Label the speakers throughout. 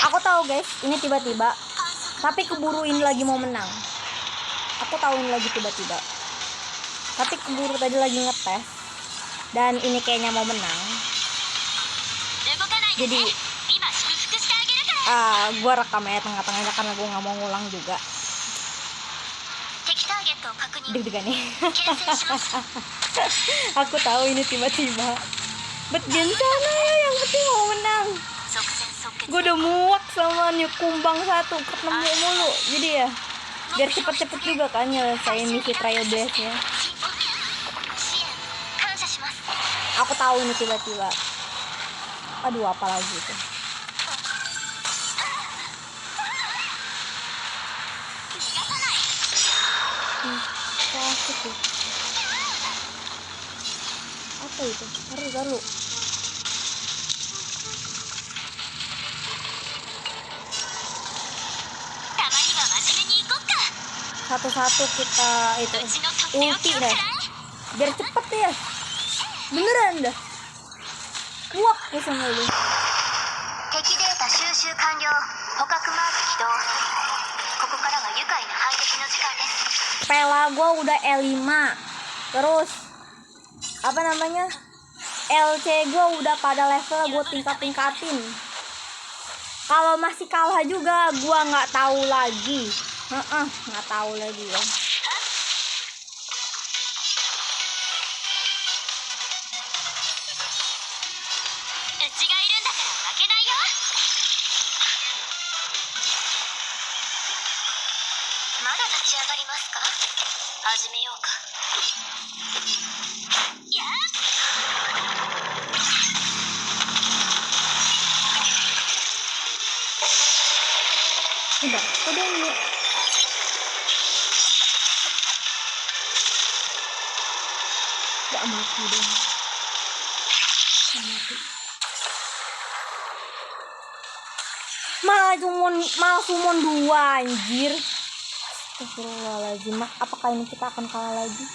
Speaker 1: Aku tahu guys, ini tiba-tiba. Tapi keburu ini lagi mau menang. Aku tahu ini lagi tiba-tiba. Tapi keburu tadi lagi ngetes. Dan ini kayaknya mau menang. Jadi gue rekam ya tengah-tengahnya karena gue nggak mau ngulang juga. Deg-degan nih. Aku tahu ini tiba-tiba. Bet sana ya, yang penting mau menang. Gue udah muak sama kumbang satu ketemu mulu. Jadi ya biar cepet-cepet juga kan nyelesain misi trial blast-nya. Aku tahu ini tiba-tiba. Aduh, apa lagi itu? Sakit tuh. Apa itu? Taruh. Satu-satu kita itu ulti deh. Biar cepet ya. Beneran dah. Wah, sama lu. Pela gua udah L5. Terus apa namanya? LC gua udah pada level gua tingkat-tingkatin. Kalau masih kalah juga gua nggak tahu lagi. Nggak tahu lagi ya. Udah ini. Gak mati dong. Mati. Malah summon 2 anjir. Astagfirullahaladzim. Apakah ini kita akan kalah lagi?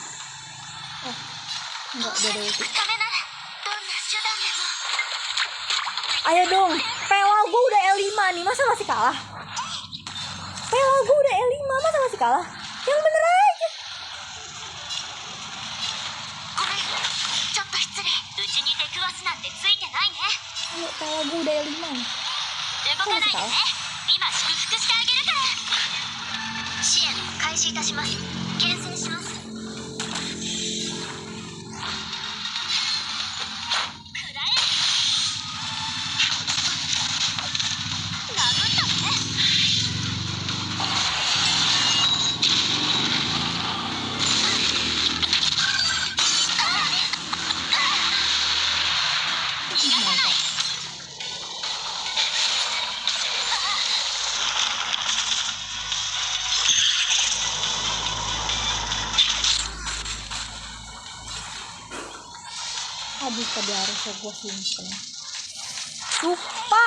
Speaker 1: Enggak, beda itu. Ayo dong. Pela gue udah L5 nih, masa masih kalah? Pela gue udah L5, masa masih kalah? Yang bener aja. Ayo, Pela gue udah L5. Masa masih kalah? Habis tadi harusnya gue simpen. Lupa.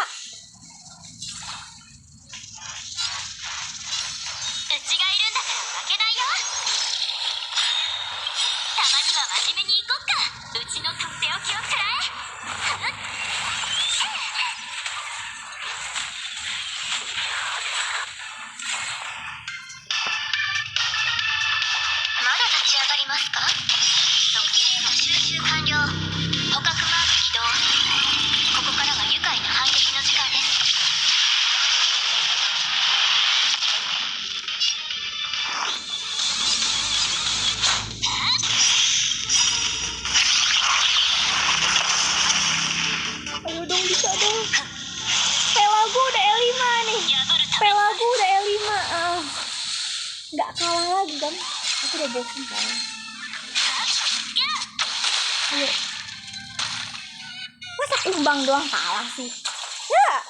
Speaker 1: Nggak kalah lagi kan? Aku udah bosan kan? Ayo. Masa kumbang doang kalah sih?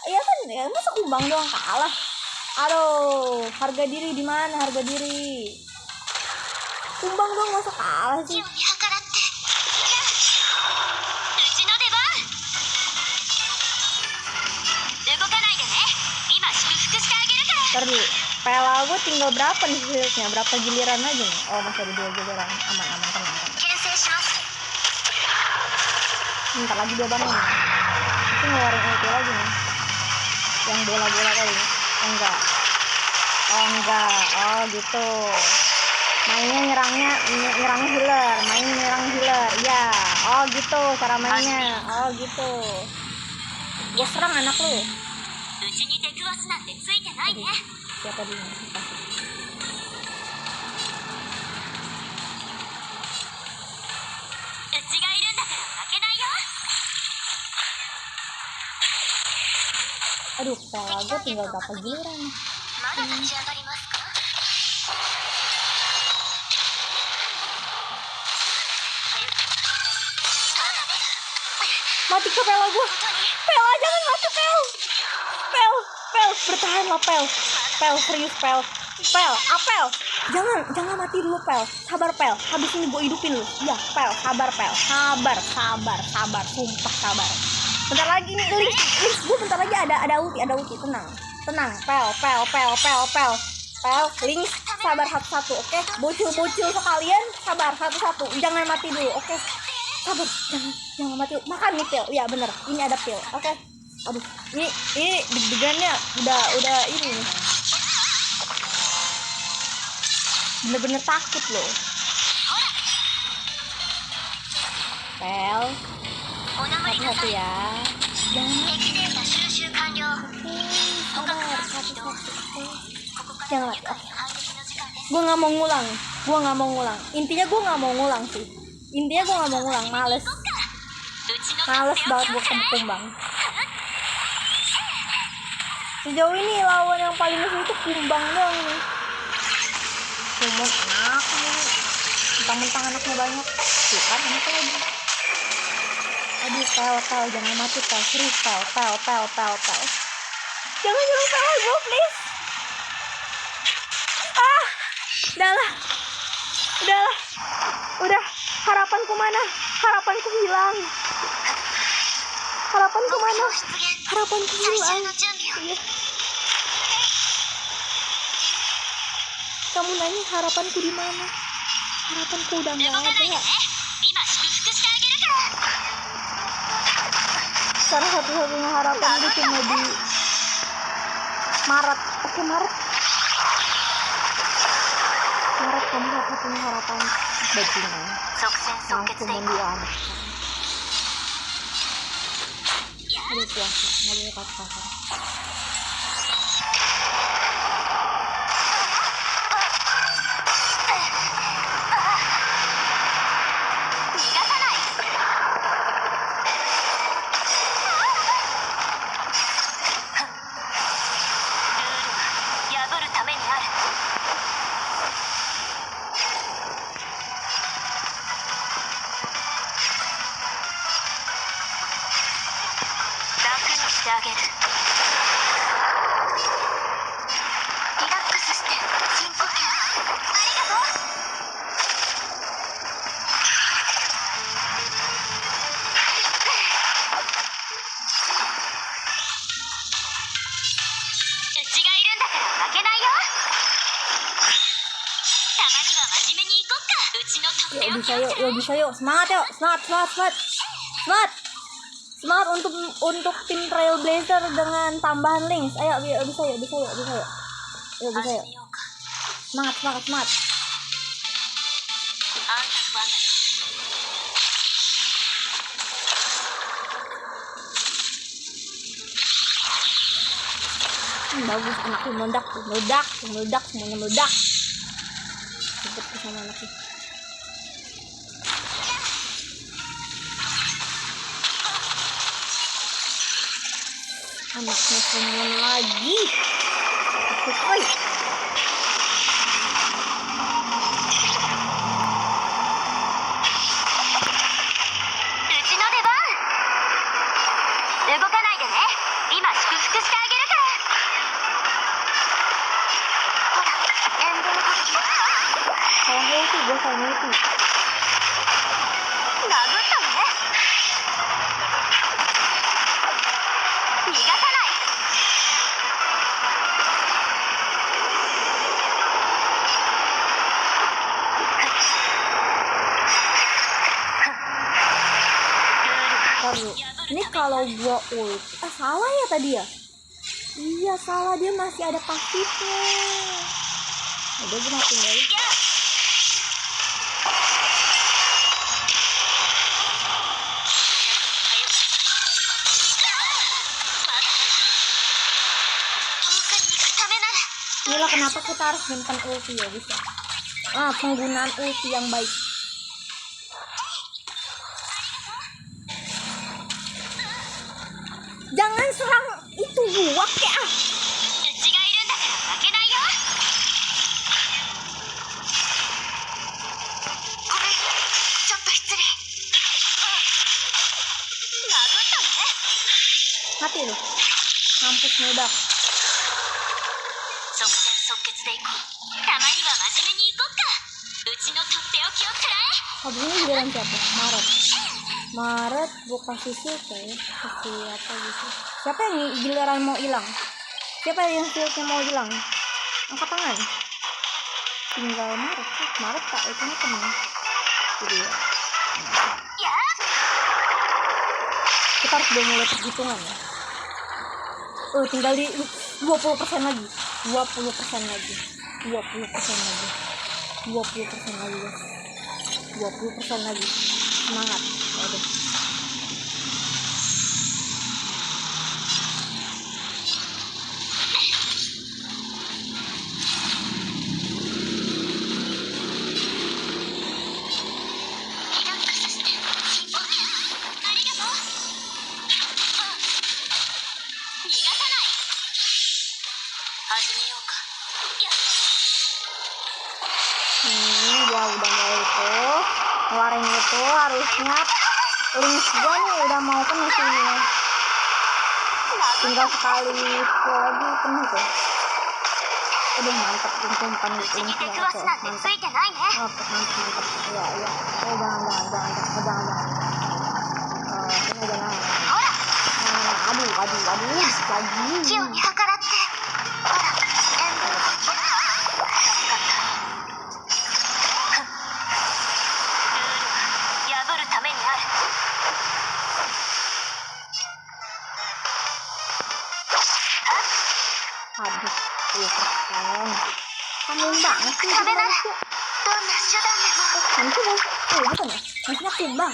Speaker 1: Ya kan ya, masa kumbang doang kalah? Aduh, harga diri di mana? Harga diri. Kumbang doang masa kalah sih? Terus Pela gue tinggal berapa nih shieldnya? Berapa giliran aja nih? Oh, masih ada 2 giliran. Aman, tenang. Bentar lagi dia bangun. Itu ngeluarin ulti lagi nih. Yang bola-bola tadi. Enggak. Oh gitu. Mainnya nyerang healer. Ya. Oh gitu cara mainnya. Oh gitu. Gue serang anak lu. Siapa dia? Aduh, kepala gue tinggal berapa giliran. Mati kepala gue. Pel, jangan mati, Pel. Bertahanlah, Pel. Serius, Pel. Apel. Jangan mati dulu, Pel. Sabar, Pel. Habis ini gue hidupin lu. Ya, Pel. Sabar, Pel. Sabar. Sumpah sabar. Bentar lagi nih, Link gue bentar lagi ada ulti. Tenang. Pel. Link, sabar satu-satu, oke? Bocil sekalian, sabar satu-satu. Jangan mati dulu, oke? Sabar, jangan mati. Makan nih pil. Iya bener, ini ada pil. Oke. Aduh, ini deg-degannya udah ini nih. Bener-bener takut loh. Pel, hati-hati ya. Jangan mati. Gue nggak mau ngulang. Intinya gue nggak mau ngulang sih. Males banget gue kumbang. Sejauh ini lawan yang paling musuh itu kumbang doang nih. Kumbang anak nih. Mentang-mentang anaknya banyak. Tuh kan anaknya lagi. Aduh, Pel, jangan mati, Pel. Serius, Pel. Jangan nyuruh Pel gue, please. Udah. Harapanku mana? Harapanku hilang. Iya. Kamu nanya harapanku di mana? Harapanku udah nggak ada. Cara satu-satunya harapan itu cuma di Maret. Oke, Maret kamu satu-satunya harapan. Bajingan. Langsung menduan. Aduh, puasa. Nggak boleh kasar. Bisa yuk. Semangat untuk tim Trailblazer dengan tambahan links. Ayo bisa yuk. Semangat. Bagus, anakku meledak, semuanya meledak. Cepet sama anakku. Anaknya semuanya lagi. Oi. Ini kalau gua ult, salah ya tadi ya? Iya salah, dia masih ada pasifnya. Udah gue matiin aja. Inilah kenapa kita harus simpan ulti ya, bisa. Penggunaan ulti yang baik. Jangan serang itu gua kayak mati lu. Mampus mudak. Habis ini giliran siapa? Maret gue kasih siapa ya? Kasih apa gitu. Siapa yang giliran mau hilang? Siapa yang shieldnya mau hilang? Angkat tangan. Tinggal Maret. Maret tak itu nih teman. Jadi ya. Kita harus udah mulai perhitungan ya. Tinggal di 20% lagi. 20% lagi. 20% lagi. 20% lagi guys. 20% lagi. Semangat. Aduh. Gua udah mau itu ngeluarin itu, harusnya link gua nih udah mau penuh sini. Tinggal sekali skill lagi penuh tuh. Udah mantap umpan link ya, oke mantap. Oke mantap. Ya. Jangan. Ini jangan. Aduh, lagi. Aduh, keren. Kamu banget sih. Nanti dong. Bukan ya? Maksudnya timbang.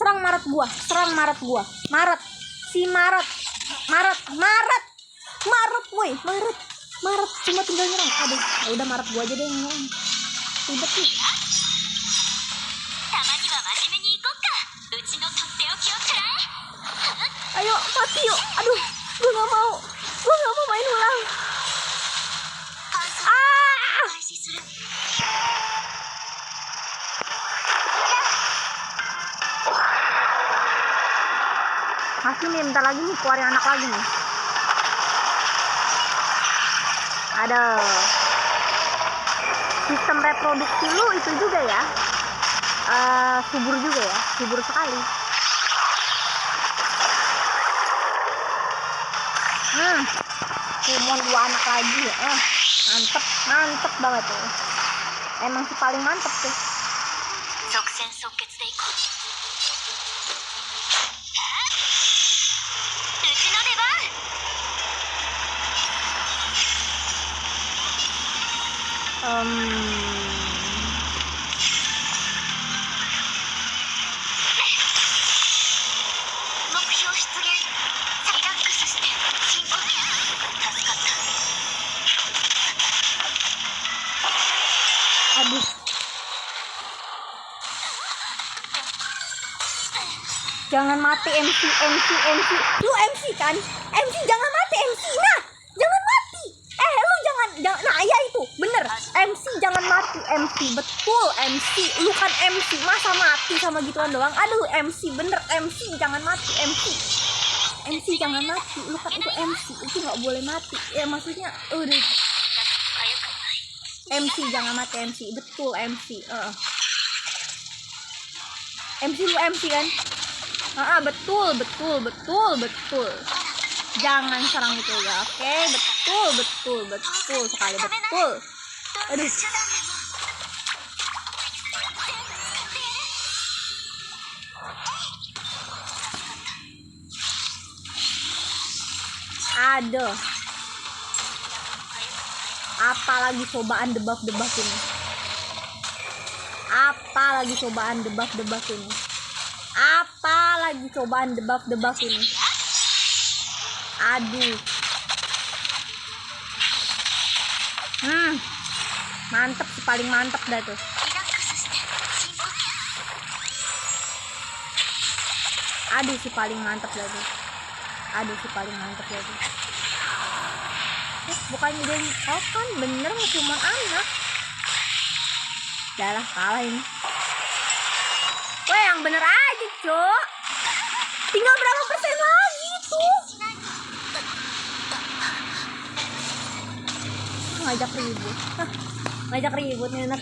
Speaker 1: Serang Maret gua. Maret cuma tinggal nyerang. Aduh, ya udah Maret gua aja deh yang nyerang. Ribet nih. Ayo mati yuk. Aduh, gua nggak mau main ulang. Masih nih, bentar lagi nih keluarin anak lagi nih. Ada sistem reproduksi lu itu juga ya, subur juga ya, subur sekali. Kumon 2 anak lagi ya. Mantep banget tuh. Emang si paling mantep tuh. Aduh. Jangan mati MC. Lu MC kan? MC jangan mati MC. Nah, jangan mati. Lu jangan. Nah, ya itu. Bener. MC jangan mati. MC betul MC. Lu kan MC, masa mati sama gituan doang? Aduh, MC bener. MC jangan mati. MC jangan mati. Lu kan itu MC. Itu nggak boleh mati. Ya maksudnya udah. MC jangan mati. MC betul MC. MC lu MC kan? Betul. Jangan serang itu ya, oke? Betul sekali, betul. Aduh. Ada. Apalagi cobaan debuff ini. Apalagi cobaan debuff ini. Apalagi cobaan debuff ini. Aduh. Mantep sih, paling mantep dah tuh. Aduh sih paling mantep dah tuh. Bukannya dia kan bener cuma anak. Udah lah, kalah ini. Wah, yang bener aja, Cok. Tinggal berapa persen lagi tuh? Ngajak ribut. Ngajak ribut nih anak.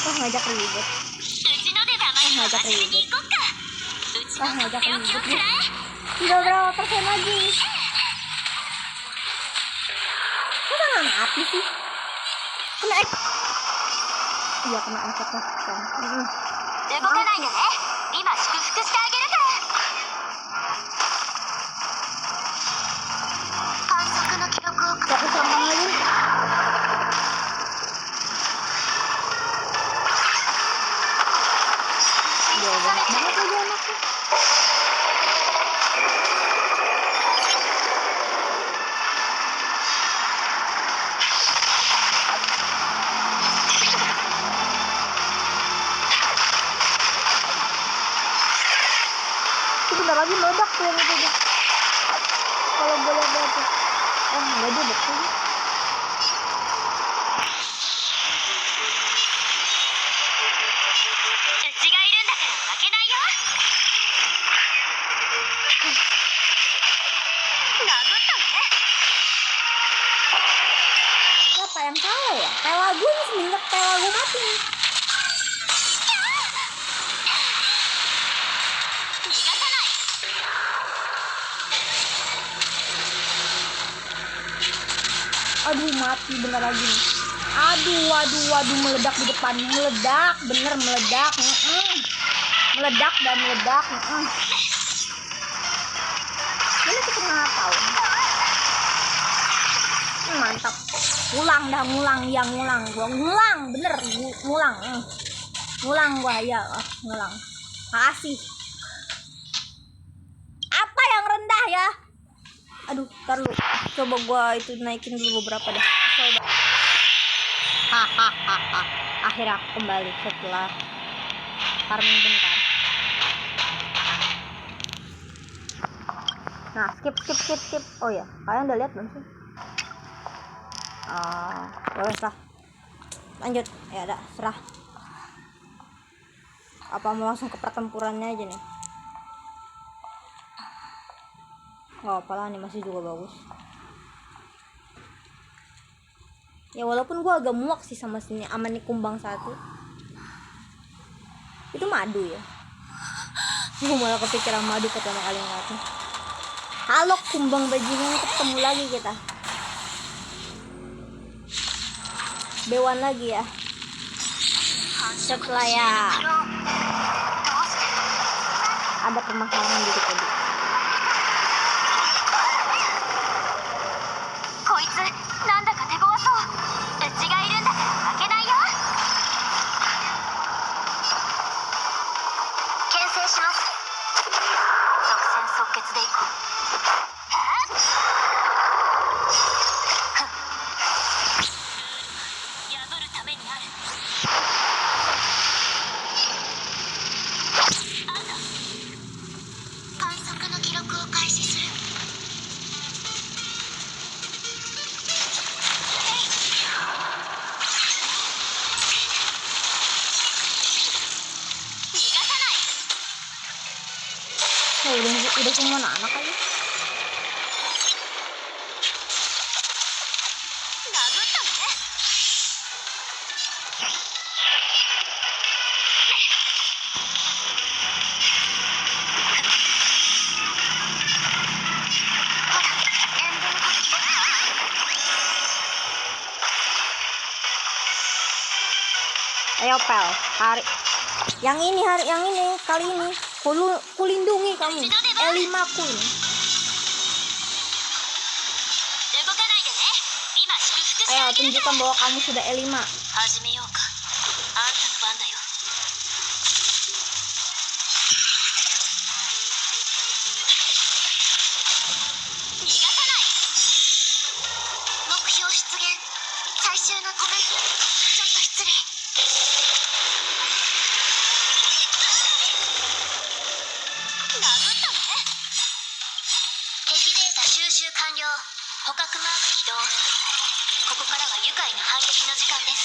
Speaker 1: Ngajak ribut. Tinggal berapa persen lagi? Kok tangan api sih? Kena ek. Iya, kena angkat lah. Gak usah lagi. Ya, banyak banget lagi anaknya. Bentar lagi meledak tuh yang itu. Kalau boleh tuh. Enggak dia betul. Siapa yang salah ya? Pelagu nih, semenjak Pelagu mati. Aduh, mati bentar lagi nih. Aduh, meledak di depan. Meledak, bener meledak. Meledak dan meledak. Ini kita nggak tahu. Mantap. Ngulang. Gua ngulang, bener. Ngulang gua ya. Ngulang. Makasih. Apa yang rendah ya? Aduh, ntar lu. Coba gua itu naikin dulu beberapa dah. Coba. Akhirnya aku kembali setelah farming bentar. Nah, skip. Oh ya, kalian udah lihat belum sih? Boleh lah. Lanjut. Ya udah, serah. Apa mau langsung ke pertempurannya aja nih? Gak apa-apa, animasi juga bagus. Ya walaupun gue agak muak sih sama sini aman nih kumbang satu. Itu madu ya. Gue malah kepikiran madu pertama kali ngeliatnya. Halo kumbang bajingan, ketemu lagi kita. Bewan lagi ya. Setelah ya ada permasalahan dikit tadi. Udah semua anak aja. Ayo Pel, yang ini kali ini kulindungi kamu. L5 ku ini. Ayo, tunjukkan bahwa kamu sudah L5.
Speaker 2: 始めようか。あんたの番だよ。逃がさない。目標出現。最終のごめん。ちょっと失礼。殴ったのね。敵データ収集完了。捕獲マーク起動。ここからは愉快な反撃の時間です。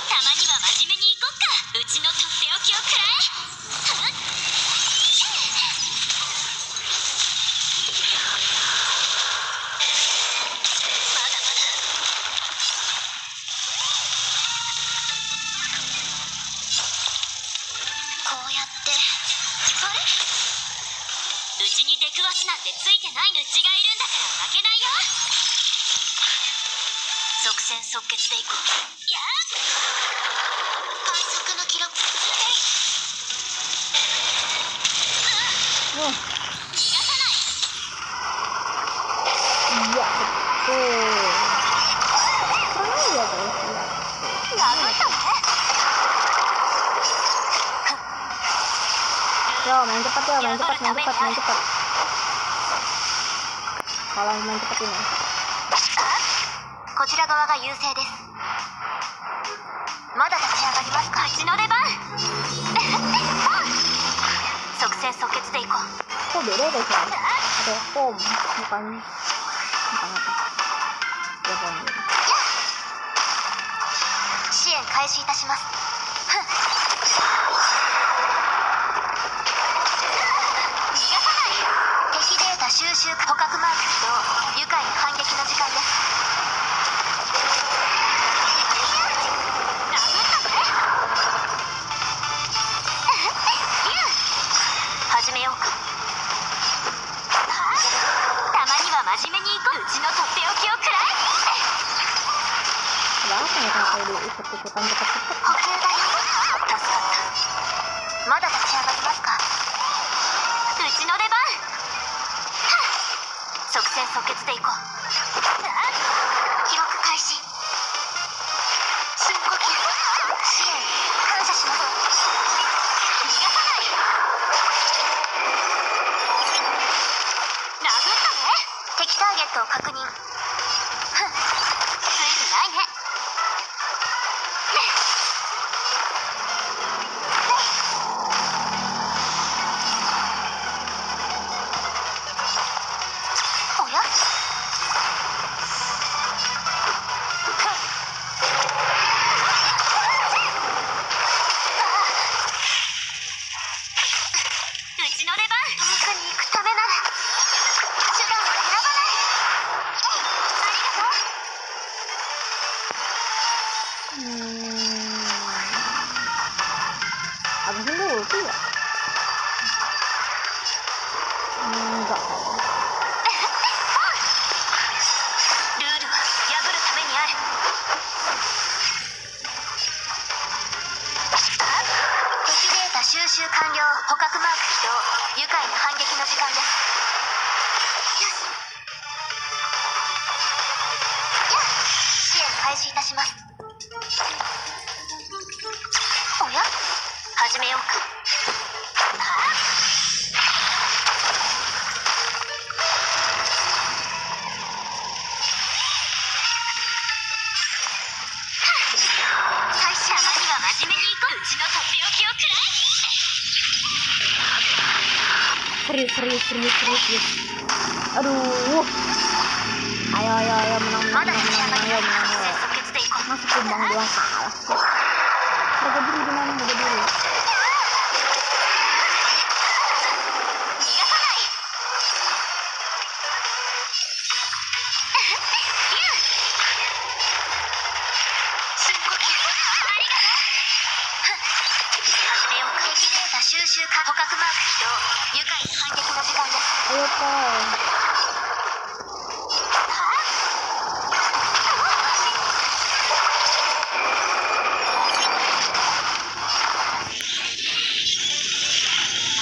Speaker 2: たまには真面目に行こっか。うちのとっておきを食らえ。まだまだ。こうやってあれ、うちに出くわすなんてついてない。うちがいるんだから負けないよ。即戦即決でいこう。やー快速の記録。
Speaker 1: Wah,
Speaker 2: 逃がさない。
Speaker 1: iya betul. Keren ya guys, ya.
Speaker 2: 殴ったね。
Speaker 1: Yo, main cepat ya, main cepat. Kalau main cepat ini.
Speaker 2: こちら側が優勢です。まだ立ち上がりますか。うちの出番。即戦即決でいこう。
Speaker 1: Kok beda guys ya? Ada pom, bukan apa? Ya pom.
Speaker 2: 支援開始いたします。逃がさない。敵データ収集捕獲マーク起動。愉快な反撃の時間です。殴ったね。始めようか。たまには真面目に行こう。うちのとっておきを食らえ。
Speaker 1: Ada apa ya kalau diikut-ikutan cepat-cepat?
Speaker 2: 補給だよ。助かった。まだ立ち上がりますか。うちの出番。即戦即決でいこう。記録開始。深呼吸。支援感謝します。逃がさない。殴ったね。敵ターゲットを確認。ついてないね。おや？うちの出番。遠くに行くためなら手段を選ばない。ありがとう。
Speaker 1: Abis itu ulti ya? Enggak.
Speaker 2: ルールは破るためにある。敵データ収集完了。捕獲マーク起動。愉快な反撃の時間です。よし。支援開始いたします。おや？始めようか。最初たまには真面目に行こう。うちのとっておきを食らえ。
Speaker 1: Serius. Aduh. Ayo menang.
Speaker 2: まだ立ち上がります。
Speaker 1: Menang.
Speaker 2: 即決でいこう。
Speaker 1: Masuk kumbang doang kalah. Harga diri gimana? Harga diri.
Speaker 2: 逃がさない。深呼吸。ありがとう。始めようか。敵データ収集か捕獲マーク起動。愉快な反撃の時間です。
Speaker 1: Ayo kau.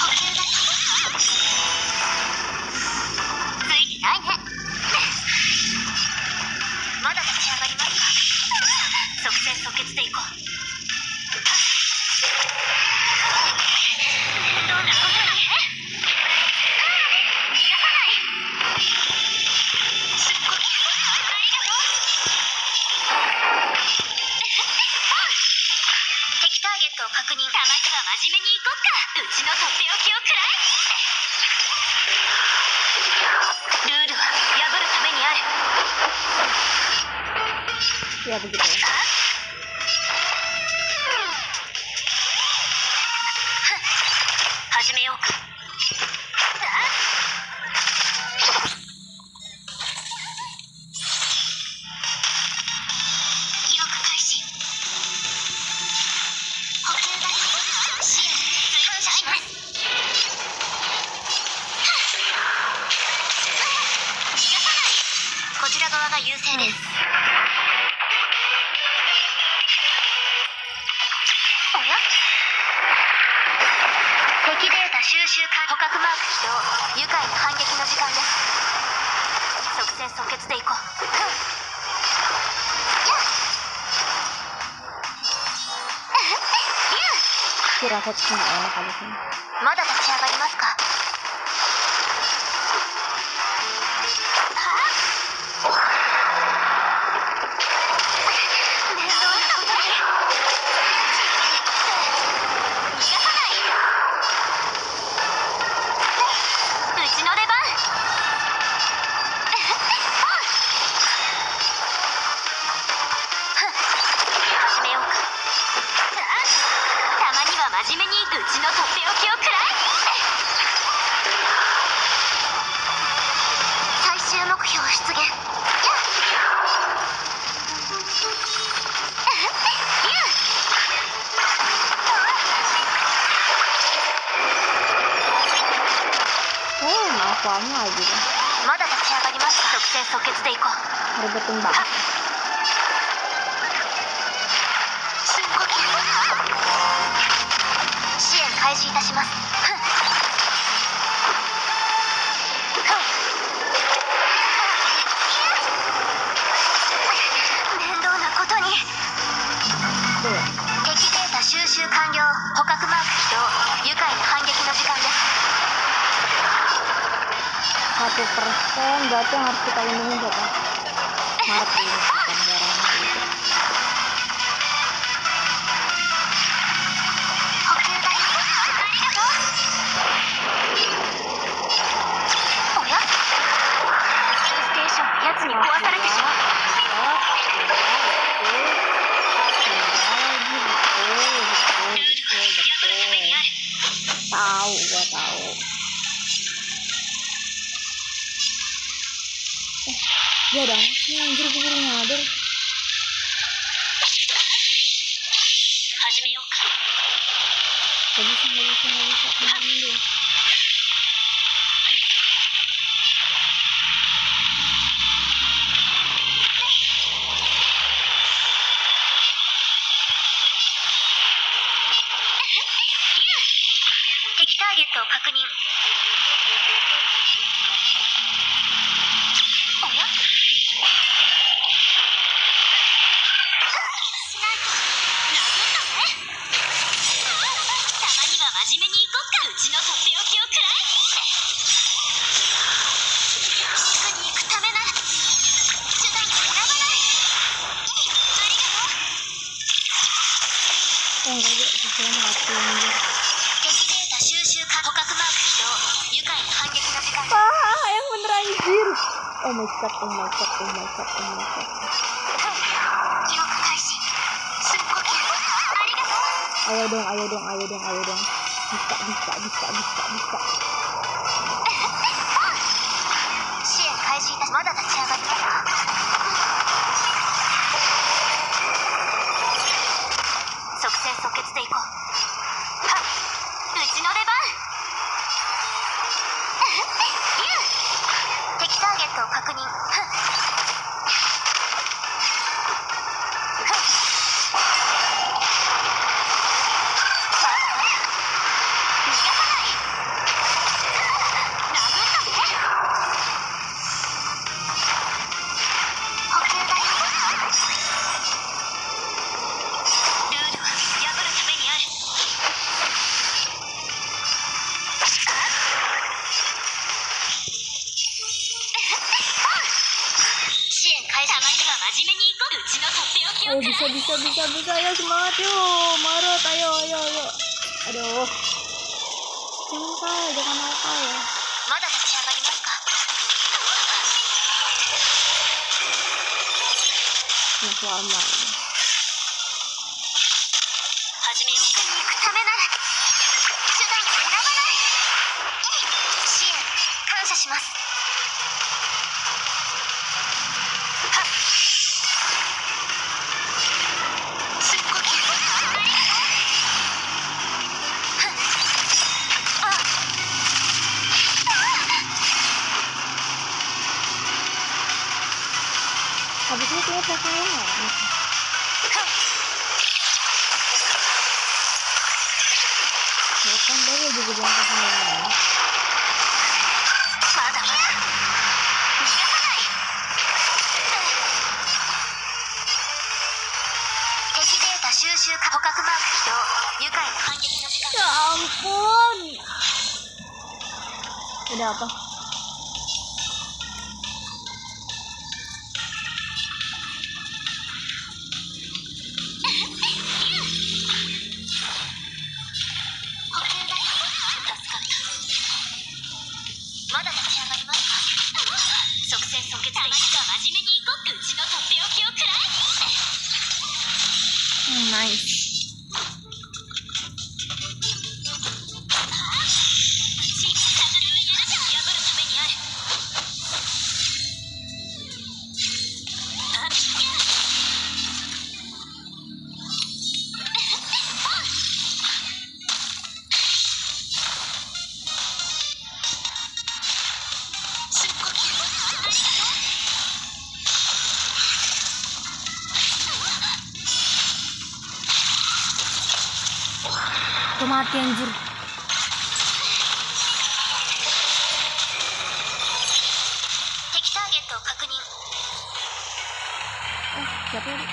Speaker 2: 補給だよ。
Speaker 1: Ya begitu. Firasat nggak enak kali sini.
Speaker 2: まだ立ち上がりますか。面倒なことに逃がさない。うちの出番。始めようか。たまには真面目にうちのとっておきをくらえ。最終目標出現。
Speaker 1: Hafalnya lagi deh.
Speaker 2: まだ立ち上がりますか。即戦即決でいこう。
Speaker 1: Ribetin banget.
Speaker 2: 深呼吸。支援開始いたします。面倒なことに。敵データ収集完了。捕獲マーク起動。愉快な反撃の時間です。
Speaker 1: 1% berarti yang harus kita lindungi siapa? Mati bukan barangnya gitu. Tahu, gua tahu. Ya udah, ini anjir gue baru nyadar. Gak bisa. Ini deh. Yang bener anjir. Oh my god. Ayo dong. Bisa.
Speaker 2: 支援開始いたしまだ立ち上がりますか。即戦即決でいこう。はっ、うちの出番。敵ターゲットを確認。
Speaker 1: Bisa. Ayo semangat yuk. Marot, ayo. Aduh. Jangan nakal ya.
Speaker 2: まだ立ち上がりますか。
Speaker 1: Level lama.
Speaker 2: 始めようか。に行くためなら手段を選ばない。支援感謝します。はっ。深呼吸。ありがとう。はっ。あ。
Speaker 1: Habis ini kayaknya pakai lama. Bukan dari juga jangan pakai lama.
Speaker 2: まだまだ逃がさない。敵データ収集か捕獲マーク起動。愉快な反撃の時間。
Speaker 1: Ya ampun. Udah apa? Nice. Mati anjir. Siapa ini?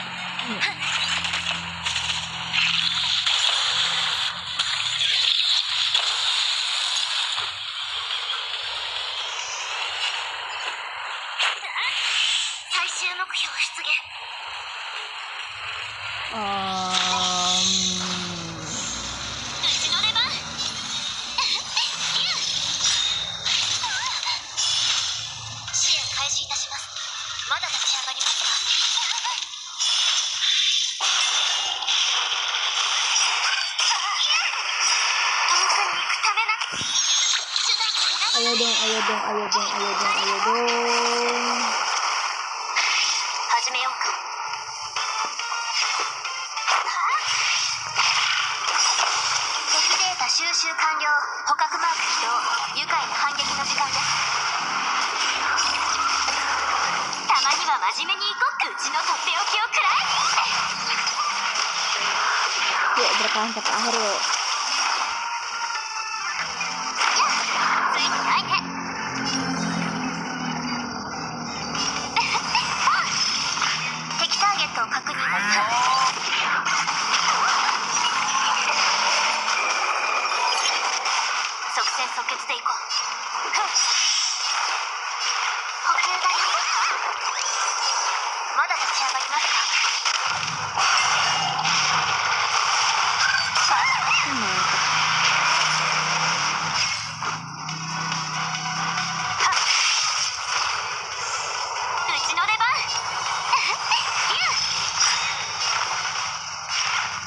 Speaker 1: Ayo dong.
Speaker 2: 始めようか。敵データ収集完了。捕獲マーク起動。愉快な反撃の時間です。たまには真面目にいこう。うちのとっておきをくらえ。
Speaker 1: Yuk bertahan sampai akhir yuk.
Speaker 2: ついてないね。敵ターゲットを確認。即戦即決でいこう。補給台にまだ立ち上がりますか。うちの出番。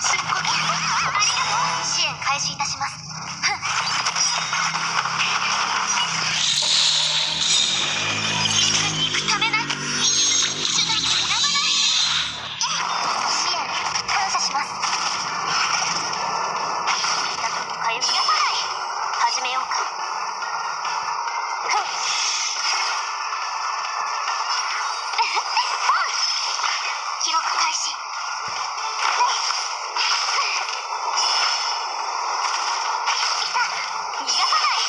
Speaker 2: 深呼吸。ありがとう。支援開始いたします。行くためな。手段を選ばない。支援感謝します。痛くもかゆみがさない。始めようか。記録開始。逃がさない。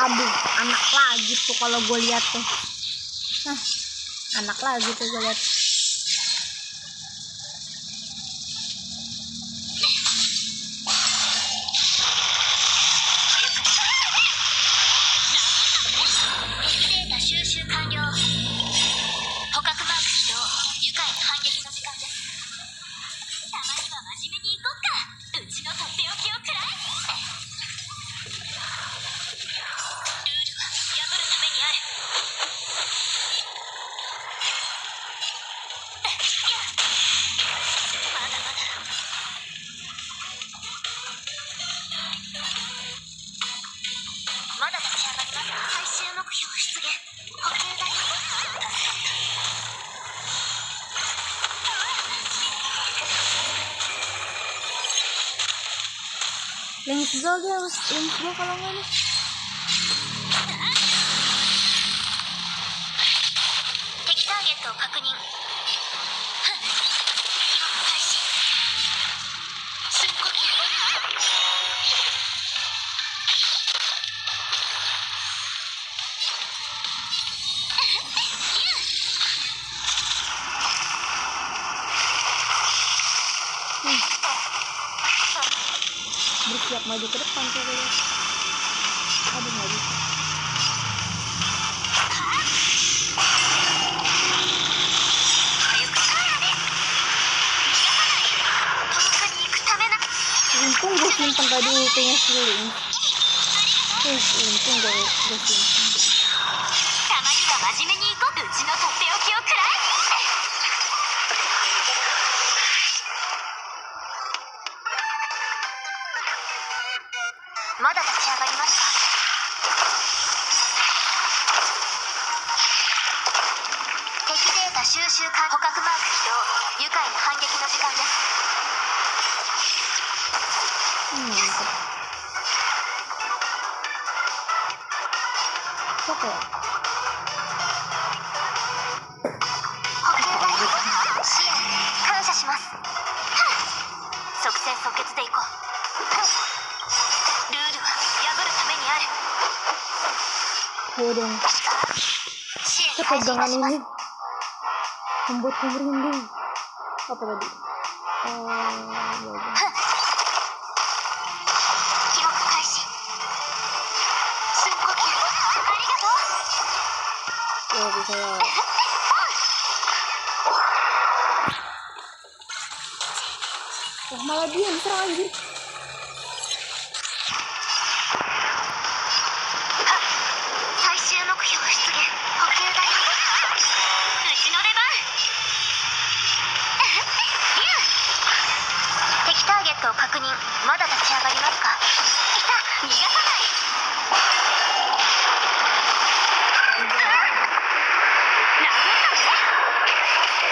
Speaker 1: Aduh, anak lagi tuh kalau gue lihat tuh. Nah, anak lagi tuh gue lihat.
Speaker 2: 出現補給だよ。
Speaker 1: Links gua guys, links gua kalau nggak nih.
Speaker 2: Teki target を確認。記録開始。深呼吸。
Speaker 1: Bersiap maju ke depan tuh guys. Aduh nggak bisa.
Speaker 2: 遠くに行くためな。
Speaker 1: Untung gue simpen tadi ultinya si Link. Untung gue simpen.
Speaker 2: たまには真面目に行こう。うちのとっておきをくらえ。まだ立ち上がりますか。敵データ収集か捕獲マーク起動。愉快な反撃の時間です。
Speaker 1: Siapa ya?
Speaker 2: 補給だよ。支援感謝します。即戦即決でいこう。ルールは破るためにある。
Speaker 1: Gue dong.
Speaker 2: 支援開始いた
Speaker 1: Ketegangan
Speaker 2: します。
Speaker 1: ini membuatku merinding. Apa tadi? Ya udah.
Speaker 2: 記録開始。深呼吸。ありがとう。
Speaker 1: Ya bisa ya. Wah malah dia yang serang anjir.
Speaker 2: 最終目標出現補給だよ。うちの出番。敵ターゲットを確認。まだ立ち上がりますか。いた。逃がさない。殴ったね。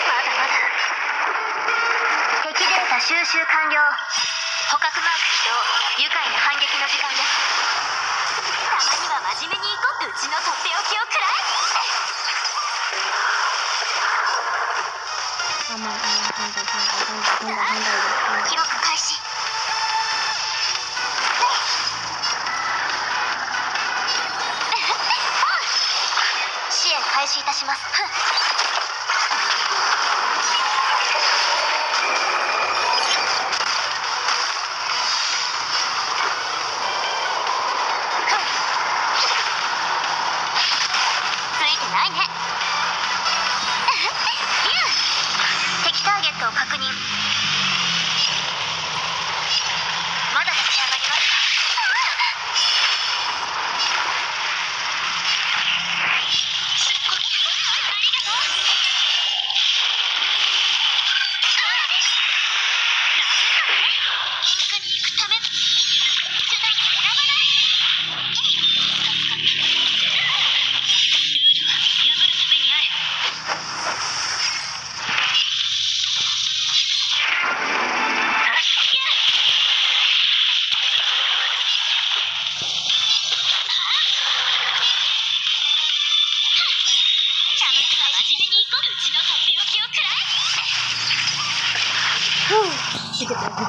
Speaker 2: まだまだ。敵データ収集完了。捕獲マーク起動。愉快な反撃の時間です。たまには真面目に行こう。うちのとっておきをくらえ。
Speaker 1: Aman, santai.
Speaker 2: 記録開始。支援開始いたします。ついてないね。敵ターゲットを確認。まだ立ち上がりますか。深呼吸。ありがとう。遠くに行くため。手段を選ばない。ルールは破るためにある。たまには真面目に行こう。うちのとっておきをくらえ。
Speaker 1: Dikit lagi.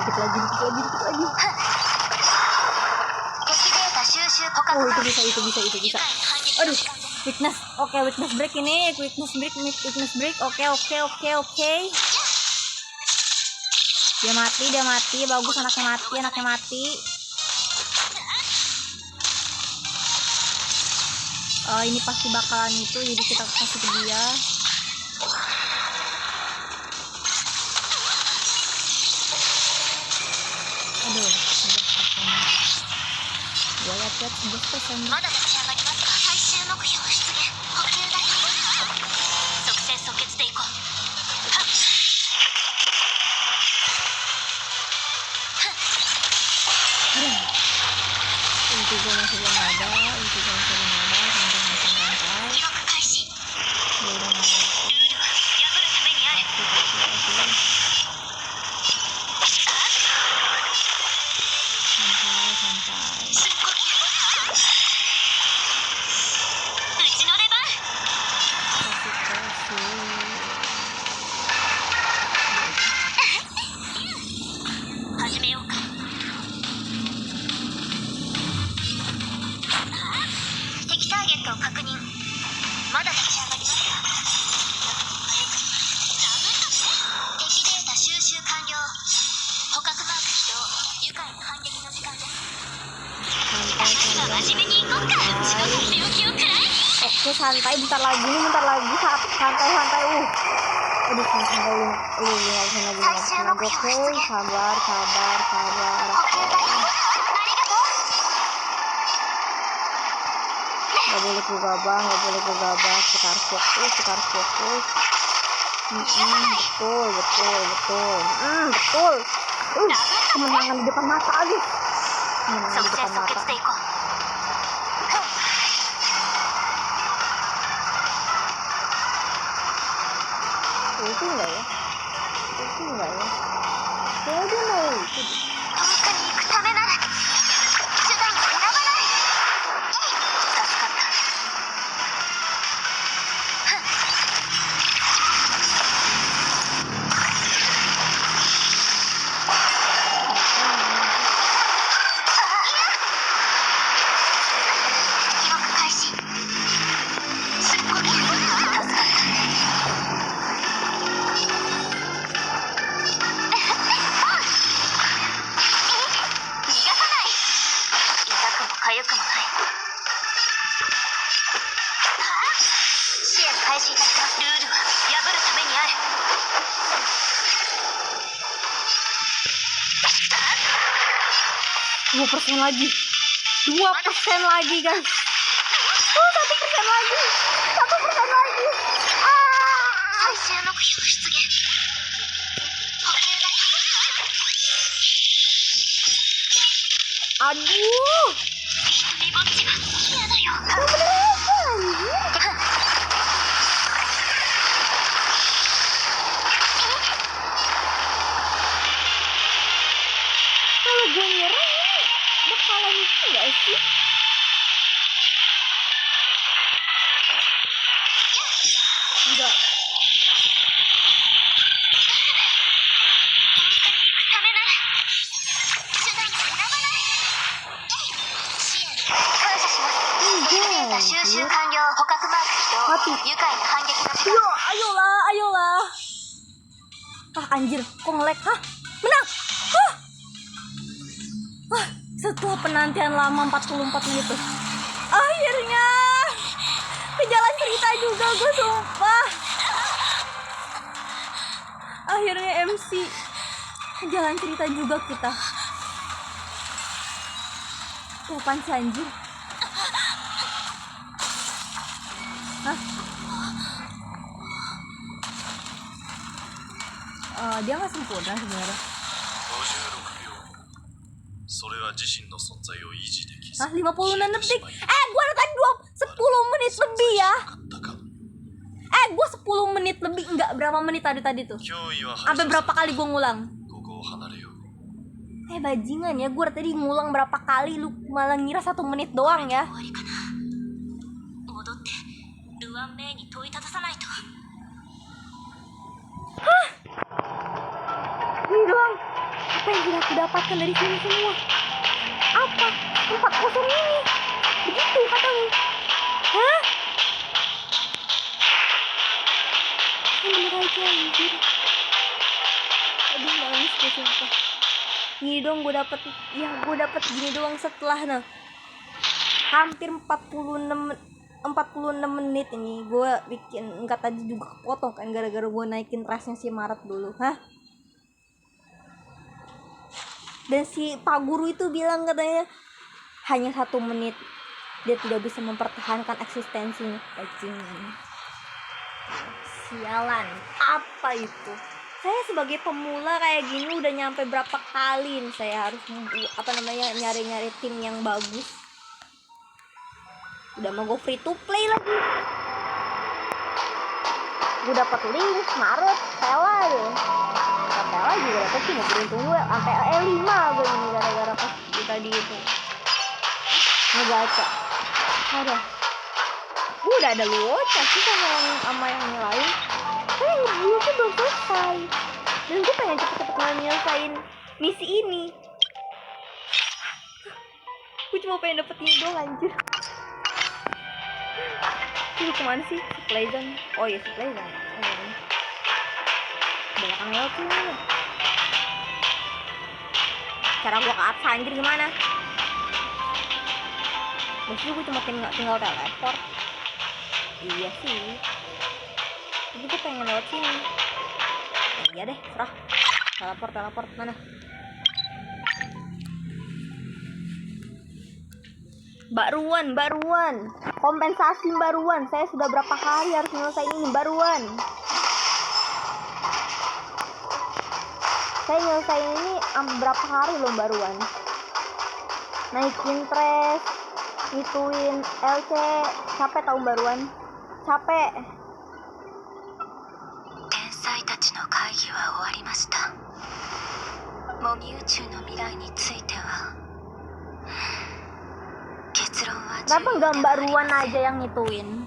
Speaker 2: 敵データ収集捕獲
Speaker 1: Oh
Speaker 2: マーク
Speaker 1: itu
Speaker 2: 起動。
Speaker 1: bisa.
Speaker 2: 愉快な反撃
Speaker 1: Aduh,
Speaker 2: の時間です。
Speaker 1: weakness. Oke, weakness break ini. Weakness break. Oke. Dia mati. Bagus, anaknya mati. Ini pasti bakalan itu, jadi kita kasih ke dia. Aduh, 11%. Gua lihat 11%.
Speaker 2: まだ立ち上がりますか。最終目標出現補給だよ。即戦即決でいこう。はっ。
Speaker 1: Inti gue masih belum ada. Santai.
Speaker 2: 人まだ立ち上がりますか。敵データ収集完了。捕獲マーク起動。愉快な反撃の時間です。今真面目に行こっか。うちのとっておきを食らいに。
Speaker 1: Oke, santai, bentar lagi santai. Aduh, santai. Nggak bisa lagi. Oke, sabar.
Speaker 2: 補給隊ありがとう。
Speaker 1: Nggak boleh gegabah. Kita harus fokus. Betul. Kemenangan di depan mata, guys.
Speaker 2: 即戦即決で行こう。
Speaker 1: Itu enggak ya? Kayaknya dia mau itu.
Speaker 2: 遠くに行くためなら手段を選ばない。助かった。 記録開始。深呼吸。助かった。 逃がさない。痛くも痒くもない。支援開始いたします。ルールは破るためにある。
Speaker 1: 2% lagi. 2% lagi, guys. 1% lagi. 1% lagi.
Speaker 2: 最終目標出現。補給だ。
Speaker 1: Aduh.
Speaker 2: 一人ぼっちは嫌だよ。
Speaker 1: Kalau gue nyerang ini bakalan itu nggak sih? Enggak.
Speaker 2: ためなら手段を選ばない。支援感謝します。データ収集完了。捕獲マーク起動。愉快な反撃の時間。
Speaker 1: Ayolah. Anjir, kok nge-lag? Menang. Setelah penantian lama 44 menit tuh. Akhirnya ke jalan cerita juga gue, sumpah. Akhirnya MC ke jalan cerita juga kita. Tuh apaan sih, anjir? Dia nggak sempurna sebenarnya.
Speaker 3: それは自身の存在を維持できず
Speaker 1: 56 detik. Gue ada tadi 10 menit lebih ya. Gue 10 menit lebih. Enggak, berapa menit tadi tuh?
Speaker 3: 脅威は
Speaker 1: Sampai berapa kali gue ngulang?
Speaker 3: ここを離れよう
Speaker 1: Bajingan ya, gue tadi ngulang berapa kali. Lu malah ngira 1 menit doang ya.
Speaker 2: 終わりかな。戻ってルアンメイに問いたださないと。
Speaker 1: Ini doang. Apa yang sudah aku dapatkan dari sini semua? Apa? 40 ini. Begitu katamu. Hah? Bener aja, anjir. Aduh, nangis gue sumpah. Gini doang gue dapet. Ya, gue dapet gini doang setelah hampir 46 menit ini. Gue bikin, enggak, tadi juga kepotong kan gara-gara gue naikin rasnya si Maret dulu. Hah? Dan si Pak Guru itu bilang katanya hanya 1 menit dia tidak bisa mempertahankan eksistensinya. Bajingan. Sialan. Apa itu? Saya sebagai pemula kayak gini udah nyampe berapa kali nih saya harus nyari-nyari tim yang bagus. Udah mau go free to play lagi. Gue dapat link Maret, Tela deh. Tela juga dapet sih, beruntung gue sampai E5 gue ini gara-gara pas tadi itu ngebaca. Gue udah ada luocha sih sama yang lain. Tapi gue tuh belum selesai. Dan gue pengen cepet-cepet nyelesain misi ini. Gue cuma pengen dapet ini doang, anjir. Itu kemana sih? Playzone. Oh iya, Playzone. Belakang lewat sih. Cara gua ke atas anjir gimana? Maksudnya gue cuma tinggal teleport. Iya sih. Tapi gue pengen lewat sini. Iya deh, serah. Teleport mana? Baruan. Kompensasi baruan. Saya sudah berapa hari harus nyelesain ini baruan. Saya nyelesain ini berapa hari loh baruan. Naikin trash, ngituin LC, capek tahu baruan. Capek.
Speaker 2: 天才たちの会議は終わりました。模擬宇宙の未来については結論は
Speaker 1: Kenapa nggak baruan aja yang ngituin?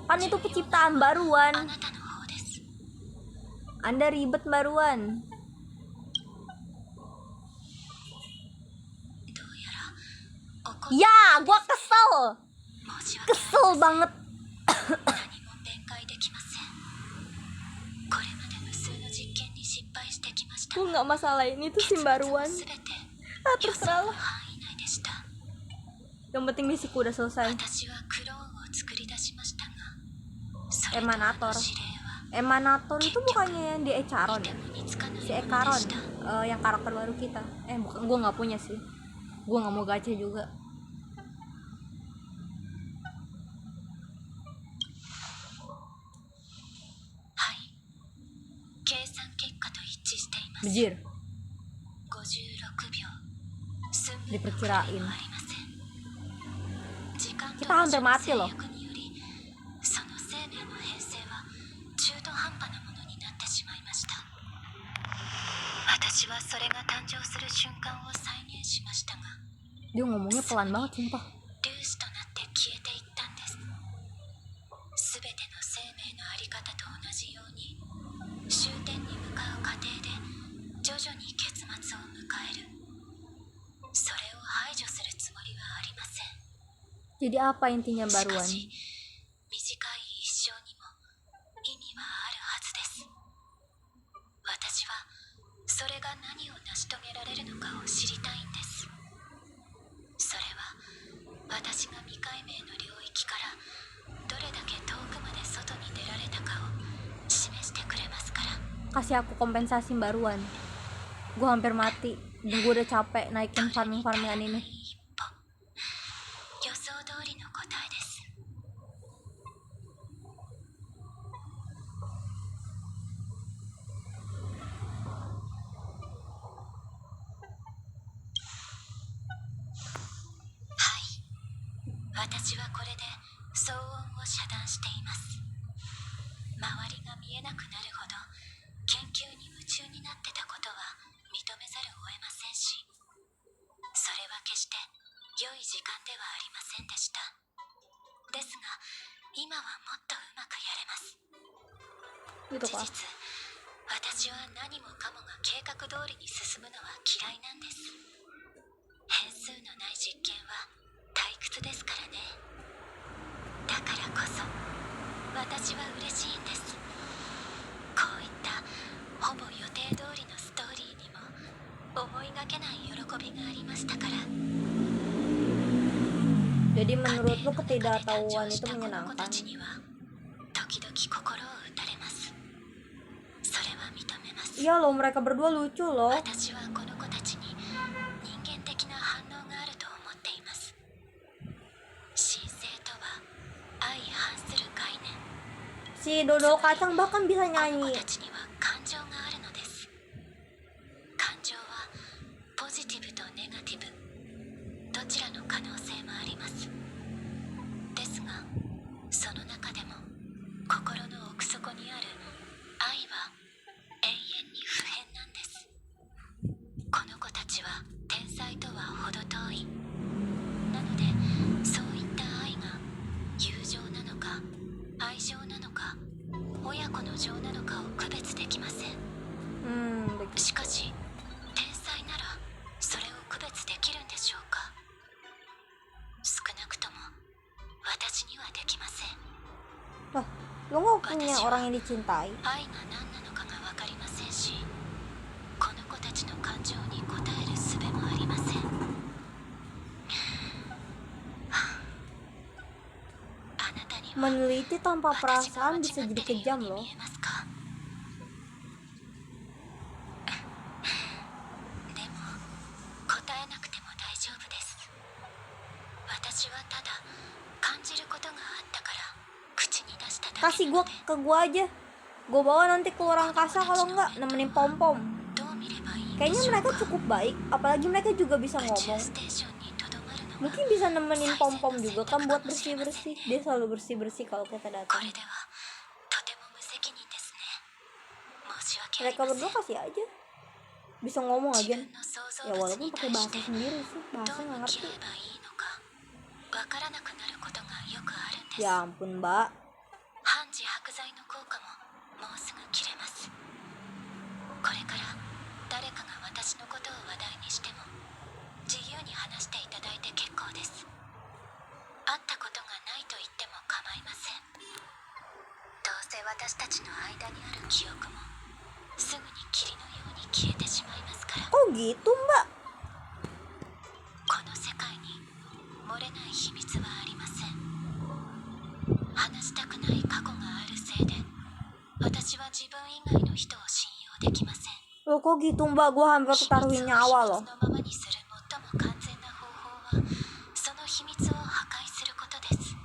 Speaker 1: Kan itu penciptaan baruan.
Speaker 2: あなたの方です。
Speaker 1: Anda ribet baruan.
Speaker 2: どうやら怒っ
Speaker 1: Ya, gua kesel.
Speaker 2: 申し訳
Speaker 1: Kesel banget.
Speaker 2: 何も弁解できません。これまで無数の実験に失敗してきました。
Speaker 1: Gua nggak masalahin itu sim baruan.
Speaker 2: すべて 予想
Speaker 1: Terserah
Speaker 2: の
Speaker 1: lah.
Speaker 2: 範囲内でした。
Speaker 1: Yang penting misiku udah selesai.
Speaker 2: 私はクローンを作り出しましたが、それと
Speaker 1: Emanator.
Speaker 2: 指令は
Speaker 1: Emanator itu bukannya yang di Echaron
Speaker 2: と
Speaker 1: ya?
Speaker 2: ても似つかない
Speaker 1: Si
Speaker 2: もので
Speaker 1: Ekaron,
Speaker 2: した。
Speaker 1: yang karakter baru kita. Bukan, gua nggak punya sih. Gua nggak mau gacha juga.
Speaker 2: はい。計算結果と一致しています。
Speaker 1: Bejir.
Speaker 2: 56秒。寸分の
Speaker 1: Diperkirain.
Speaker 2: 狂いもありません。時間と
Speaker 1: Kita hampir
Speaker 2: 場
Speaker 1: mati
Speaker 2: 所の
Speaker 1: loh.
Speaker 2: 制約により、その生命の編成は中途半端なものになってしまいました。私はそれが誕生する瞬間を再現しましたが、
Speaker 1: Dia ngomongnya pelan banget sumpah.
Speaker 2: 粒子となって消えていったんです。すべての生命のあり方と同じように、終点に向かう過程で徐々に結末を迎える。それを排除するつもりはありません。
Speaker 1: Jadi apa intinya
Speaker 2: し
Speaker 1: baruan?
Speaker 2: かし、短い一生にも意味はあるはずです。私はそれが何を成し遂げられるのかを知りたいんです。それは私が未解明の領域からどれだけ遠くまで外に出られたかを示してくれますから。
Speaker 1: Kasih aku kompensasi baruan. Gua hampir mati. Dan gua udah capek naikin farming-farmingan ini.
Speaker 2: 一歩、予想通りの答えです。はい。私はこれで騒音を遮断しています。周りが見えなくなるほど研究に夢中になってたことは認めざるを得ませんし、それは決して良い時間ではありませんでした。ですが、今はもっとうまくやれます。
Speaker 1: Gitu
Speaker 2: 事
Speaker 1: kah?
Speaker 2: 実、私は何もかもが計画通りに進むのは嫌いなんです。変数のない実験は退屈ですからね。だからこそ私は嬉しいんです。こういったほぼ予定通りのストーリーにも思いがけない喜びがありましたから。
Speaker 1: Jadi menurut lu ketidaktahuan itu
Speaker 2: 子
Speaker 1: menyenangkan?
Speaker 2: たちには時々心を打たれます。それは認めます。
Speaker 1: Iya loh, mereka berdua lucu loh.
Speaker 2: 私はこの子たちに人間的な反応があると思っています。神聖とは相反する概念。
Speaker 1: Si Dodo Kacang bahkan bisa
Speaker 2: この子
Speaker 1: nyanyi.
Speaker 2: たちには感情があるのです。感情はポジティブとネガティブ、どちらの可能性もあります。ですが、その中でも心の奥底にある愛は永遠に不変なんです。この子たちは天才とは程遠い。なので、そういった愛が友情なのか愛情なのか親子の情なのかを区別できません。
Speaker 1: Begitu.
Speaker 2: しかし、天才ならそれを区別できるんでしょうか。少なくとも私にはできません。
Speaker 1: Lu nggak punya orang yang dicintai.
Speaker 2: 愛が何なのかが分かりませんし、この子たちの感情に応える術もありません。あなたには
Speaker 1: Meneliti tanpa
Speaker 2: 私が
Speaker 1: perasaan
Speaker 2: 間違
Speaker 1: bisa
Speaker 2: って
Speaker 1: jadi
Speaker 2: るよう
Speaker 1: kejam
Speaker 2: に
Speaker 1: loh.
Speaker 2: 見えますか？でも答えなくても大丈夫です。私はただ感じることがあったから口に出しただけ
Speaker 1: Kasih
Speaker 2: なの
Speaker 1: gua
Speaker 2: で、
Speaker 1: ke gua aja. Gua bawa nanti ke luar angkasa kalau nggak nemenin pom-pom.
Speaker 2: どう見ればいいんで
Speaker 1: Kayaknya
Speaker 2: しょう
Speaker 1: mereka
Speaker 2: か。
Speaker 1: cukup baik, apalagi mereka juga bisa
Speaker 2: 宇宙
Speaker 1: ngomong.
Speaker 2: ステーションにとどまるのが
Speaker 1: Mungkin bisa nemenin pom-pom juga kan buat bersih-bersih. Dia selalu bersih-bersih kalau kita
Speaker 2: こ
Speaker 1: datang.
Speaker 2: れではとても無責任ですね。申し訳あり
Speaker 1: Mereka
Speaker 2: ませ
Speaker 1: berdua
Speaker 2: ん。
Speaker 1: kasih aja. Bisa ngomong
Speaker 2: 自
Speaker 1: aja.
Speaker 2: 分の想像
Speaker 1: Ya
Speaker 2: 物
Speaker 1: walaupun
Speaker 2: に
Speaker 1: pakai
Speaker 2: 対し
Speaker 1: bahasa
Speaker 2: て
Speaker 1: sendiri sih,
Speaker 2: ど
Speaker 1: bahasa
Speaker 2: う
Speaker 1: nggak
Speaker 2: 向き
Speaker 1: ngerti.
Speaker 2: 合えばいいのかわからなくなることがよくあるんです。
Speaker 1: Ya ampun, Mbak.
Speaker 2: 反自白剤の効果ももうすぐ切れます。これから誰かが私のことを話題にしても自由に話していただいて結構です。会ったことがないと言っても構いません。どうせ私たちの間にある記憶もすぐに霧のように消えてしまいますから。
Speaker 1: Oh gitu, Mbak.
Speaker 2: この世界に漏れない秘密はありません。話したくない過去があるせいで私は自分以外の人を信用できません。
Speaker 1: Loh kok gitu, Mbak? Gua hampir
Speaker 2: 秘密を
Speaker 1: taruhin
Speaker 2: 秘
Speaker 1: nyawa
Speaker 2: 密
Speaker 1: loh.
Speaker 2: のままにする最も完全な方法はその秘密を破壊することです。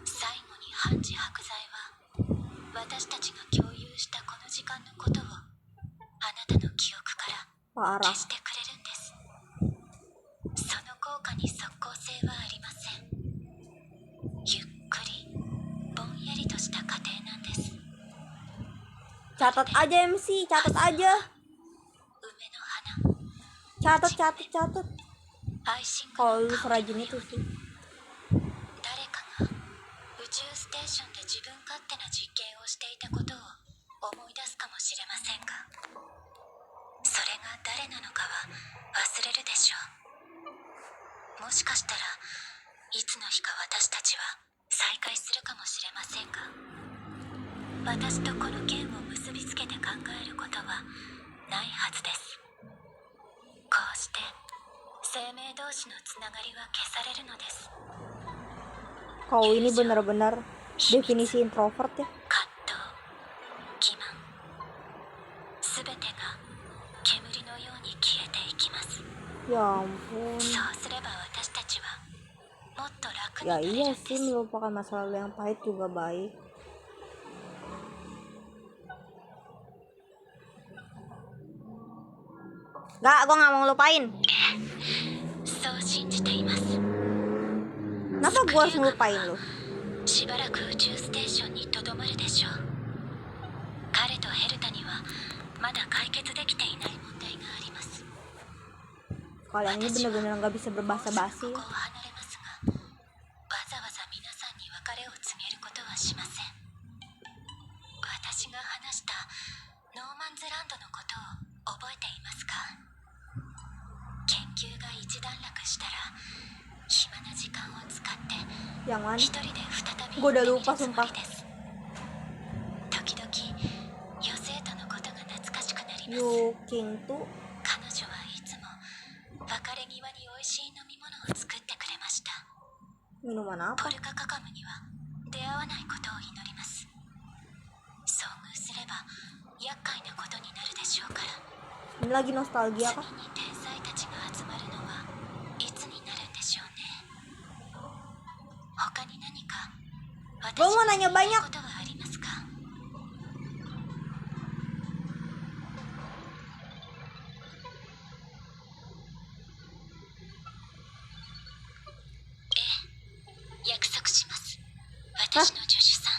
Speaker 2: 最後に反自白剤は私たちが共有したこの時間のことをあなたの記憶から
Speaker 1: Parah.
Speaker 2: 消してくれるんです。その効果に即効性はありません。ゆっくりぼんやりとした過程なんです。
Speaker 1: Catat aja MC, catat aja.
Speaker 2: 梅の花、
Speaker 1: Catat.
Speaker 2: アイシング
Speaker 1: Kalau
Speaker 2: の
Speaker 1: lu
Speaker 2: 香り
Speaker 1: serajin
Speaker 2: のよ
Speaker 1: itu
Speaker 2: う
Speaker 1: sih.
Speaker 2: に誰かが宇宙ステーションで自分勝手な実験をしていたことを思い出すかもしれませんが、それが誰なのかは忘れるでしょう。もしかしたらいつの日か私たちは再会するかもしれませんが、私とこの件を結びつけて考えることはないはずです。こうして生命同士のつながりは消されるのです。
Speaker 1: Kau ini benar-benar definisi introvert ya.
Speaker 2: 葛藤、欺瞞、すべてが煙のように消えていきます。
Speaker 1: Ya ampun.
Speaker 2: そうすれば私たちはもっと楽に
Speaker 1: Ya
Speaker 2: なれる
Speaker 1: iya
Speaker 2: んで
Speaker 1: sih,
Speaker 2: す。
Speaker 1: melupakan masa lalu yang pahit juga baik. Gak, gua gak mau ngelupain.
Speaker 2: そう信じています。
Speaker 1: Kenapa gua harus ngelupain lu?
Speaker 2: しばらく宇宙ステーションにとどまるでしょう。彼とヘルタにはまだ解決できていない問題があります。
Speaker 1: Kalian ini benar-benar gak bisa
Speaker 2: もう
Speaker 1: berbahasa
Speaker 2: すぐ
Speaker 1: basi
Speaker 2: ここ
Speaker 1: ya.
Speaker 2: を離れますが、わざわざ皆さんに別れを告げることはしません。私が話したノーマンズランドのことを覚えていますか？研究が一段落したら暇な時間を使って
Speaker 1: Yang mana?
Speaker 2: 一人で再び
Speaker 1: Gua udah
Speaker 2: 行ってみ
Speaker 1: lupa
Speaker 2: るつも
Speaker 1: sumpah.
Speaker 2: りです。時々ヨセータのことが懐かしくなります。
Speaker 1: Yuking tuh
Speaker 2: 彼女はいつも別れ際に美味しい飲み物を作ってくれました。
Speaker 1: minuman
Speaker 2: ポ
Speaker 1: apa?
Speaker 2: ルカカカムには出会わないことを祈ります。遭遇すれば厄介なことになるでしょうから。
Speaker 1: Ini lagi nostalgia
Speaker 2: 次
Speaker 1: kah?
Speaker 2: に天才たちが集まるのはいつになるんでしょうね。他に何か私
Speaker 1: Gua mau
Speaker 2: に
Speaker 1: nanya
Speaker 2: 言いたい
Speaker 1: banyak.
Speaker 2: ことはありますか？ 約束します。私の助手さ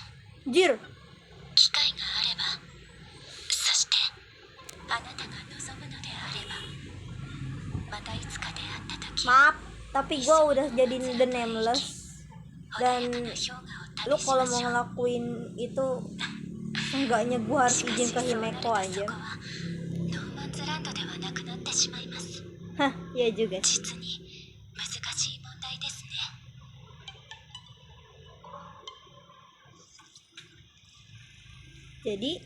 Speaker 2: ん。
Speaker 1: Jir.
Speaker 2: 機会があれば、そしてあなたが望むのであれば、またいつか出会った時、
Speaker 1: Maaf, tapi gua udah jadiin The Nameless.
Speaker 2: 穏や
Speaker 1: Dan
Speaker 2: かな氷河
Speaker 1: lu
Speaker 2: を旅し
Speaker 1: kalau
Speaker 2: ま
Speaker 1: mau
Speaker 2: しょう。
Speaker 1: ngelakuin itu, enggaknya gua harus
Speaker 2: しか
Speaker 1: izin
Speaker 2: し
Speaker 1: ke
Speaker 2: そうなる
Speaker 1: Himeko
Speaker 2: とそ
Speaker 1: aja.
Speaker 2: こはノーマンズランドではなくなってしまいます。
Speaker 1: Hah, iya juga sih.
Speaker 2: 実に難しい問題ですね。
Speaker 1: Jadi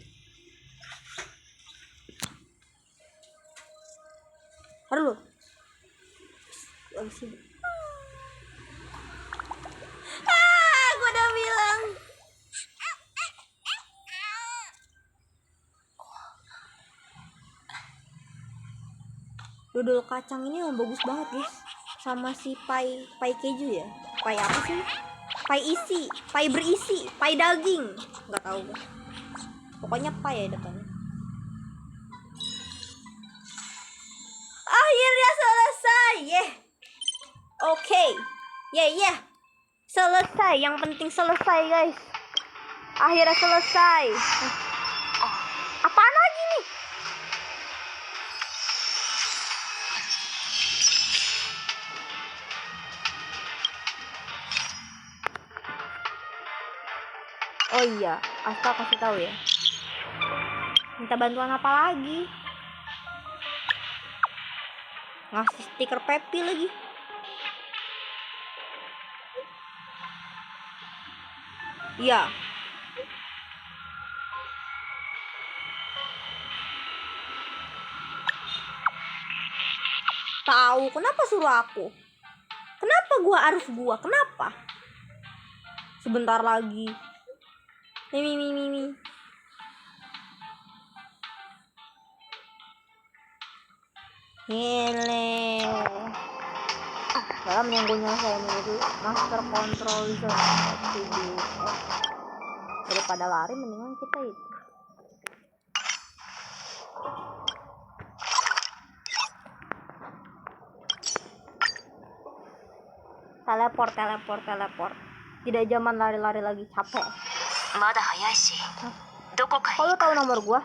Speaker 1: Aduh. Gue udah bilang. Dodol kacang ini yang bagus banget guys. Sama si pai keju ya. Pai apa sih? Pai berisi, pai daging. Nggak tahu gue. Pokoknya pai ya depannya. Akhirnya selesai. Oke. Selesai. Yang penting selesai guys. Akhirnya selesai. Apaan lagi nih? Oh iya, Asta kasih tahu ya. Minta bantuan apa lagi? Ngasih stiker Pepi lagi. Iya. Tahu kenapa suruh aku? Kenapa harus gua? Kenapa? Sebentar lagi. Mimi. Hele. Dalam yang gue nyelesain itu master control zone. Daripada lari mendingan kita itu. Teleport. Tidak zaman lari-lari lagi, capek. Kalau tahu nomor gua?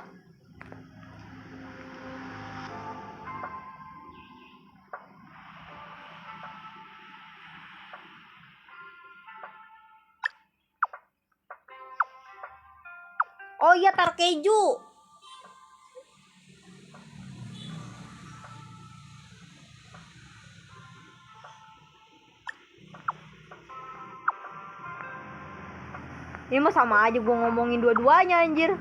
Speaker 1: Oh iya, tar keju. Ini mah sama aja gue ngomongin dua-duanya anjir.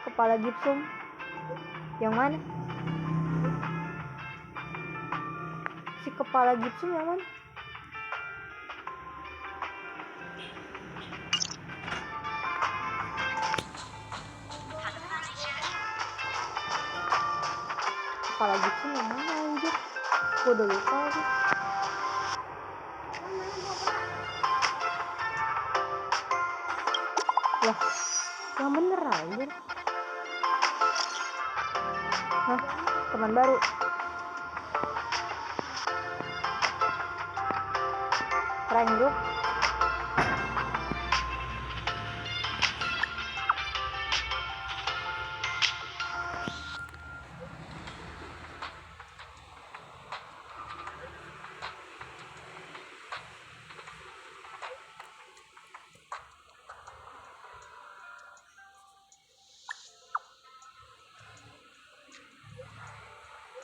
Speaker 1: Kepala gipsum. Yang mana? Si kepala gipsum yang mana? Kepala gipsum yang mana anjir? Gue udah lupa lagi. Lah, yang bener anjir. Hah, teman baru. Rank group.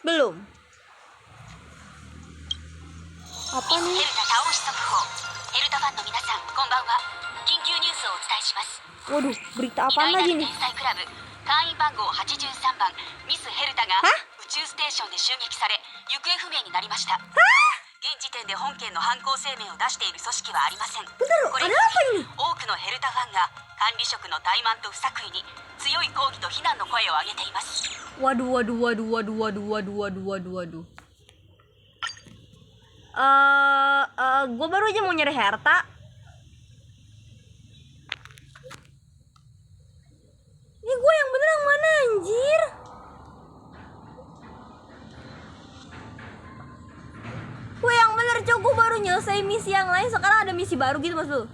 Speaker 1: Belum. Apa nih? Waduh, berita apa lagi nih? Hah? Bener, ada apa ini? Waduh. Gue baru aja mau nyari Herta. Ini gue yang bener yang mana anjir? Gue yang bener cok, gue baru nyelesain misi yang lain, sekarang ada misi baru gitu mas lu.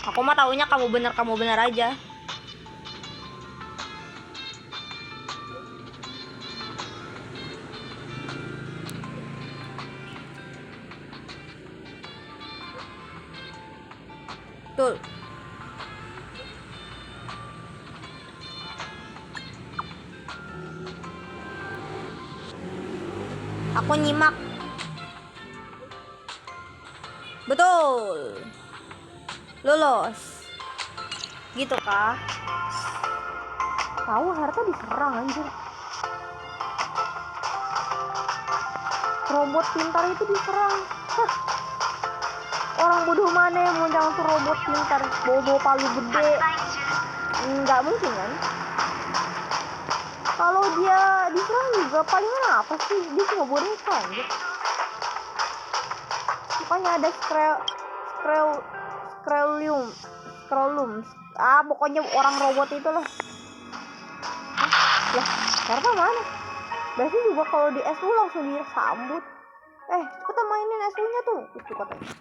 Speaker 1: Aku mah taunya kamu benar aja. Betul. Aku nyimak. Betul. Lolos. Gitu kah? Tahu Herta diserang anjir. Robot pintar itu diserang. Hah. Orang bodoh mana yang mau jangan tuh robot pintar bawa palu gede? Nggak mungkin kan? Kalau dia diserang juga palingan apa sih? Dia cuma boneka anjir. Pokoknya ada Scrolum. Pokoknya orang robot itu lah. Lah, Herta mana? Biasanya juga kalau di SU langsung disambut. Kita mainin SU-nya tuh. Itu katanya.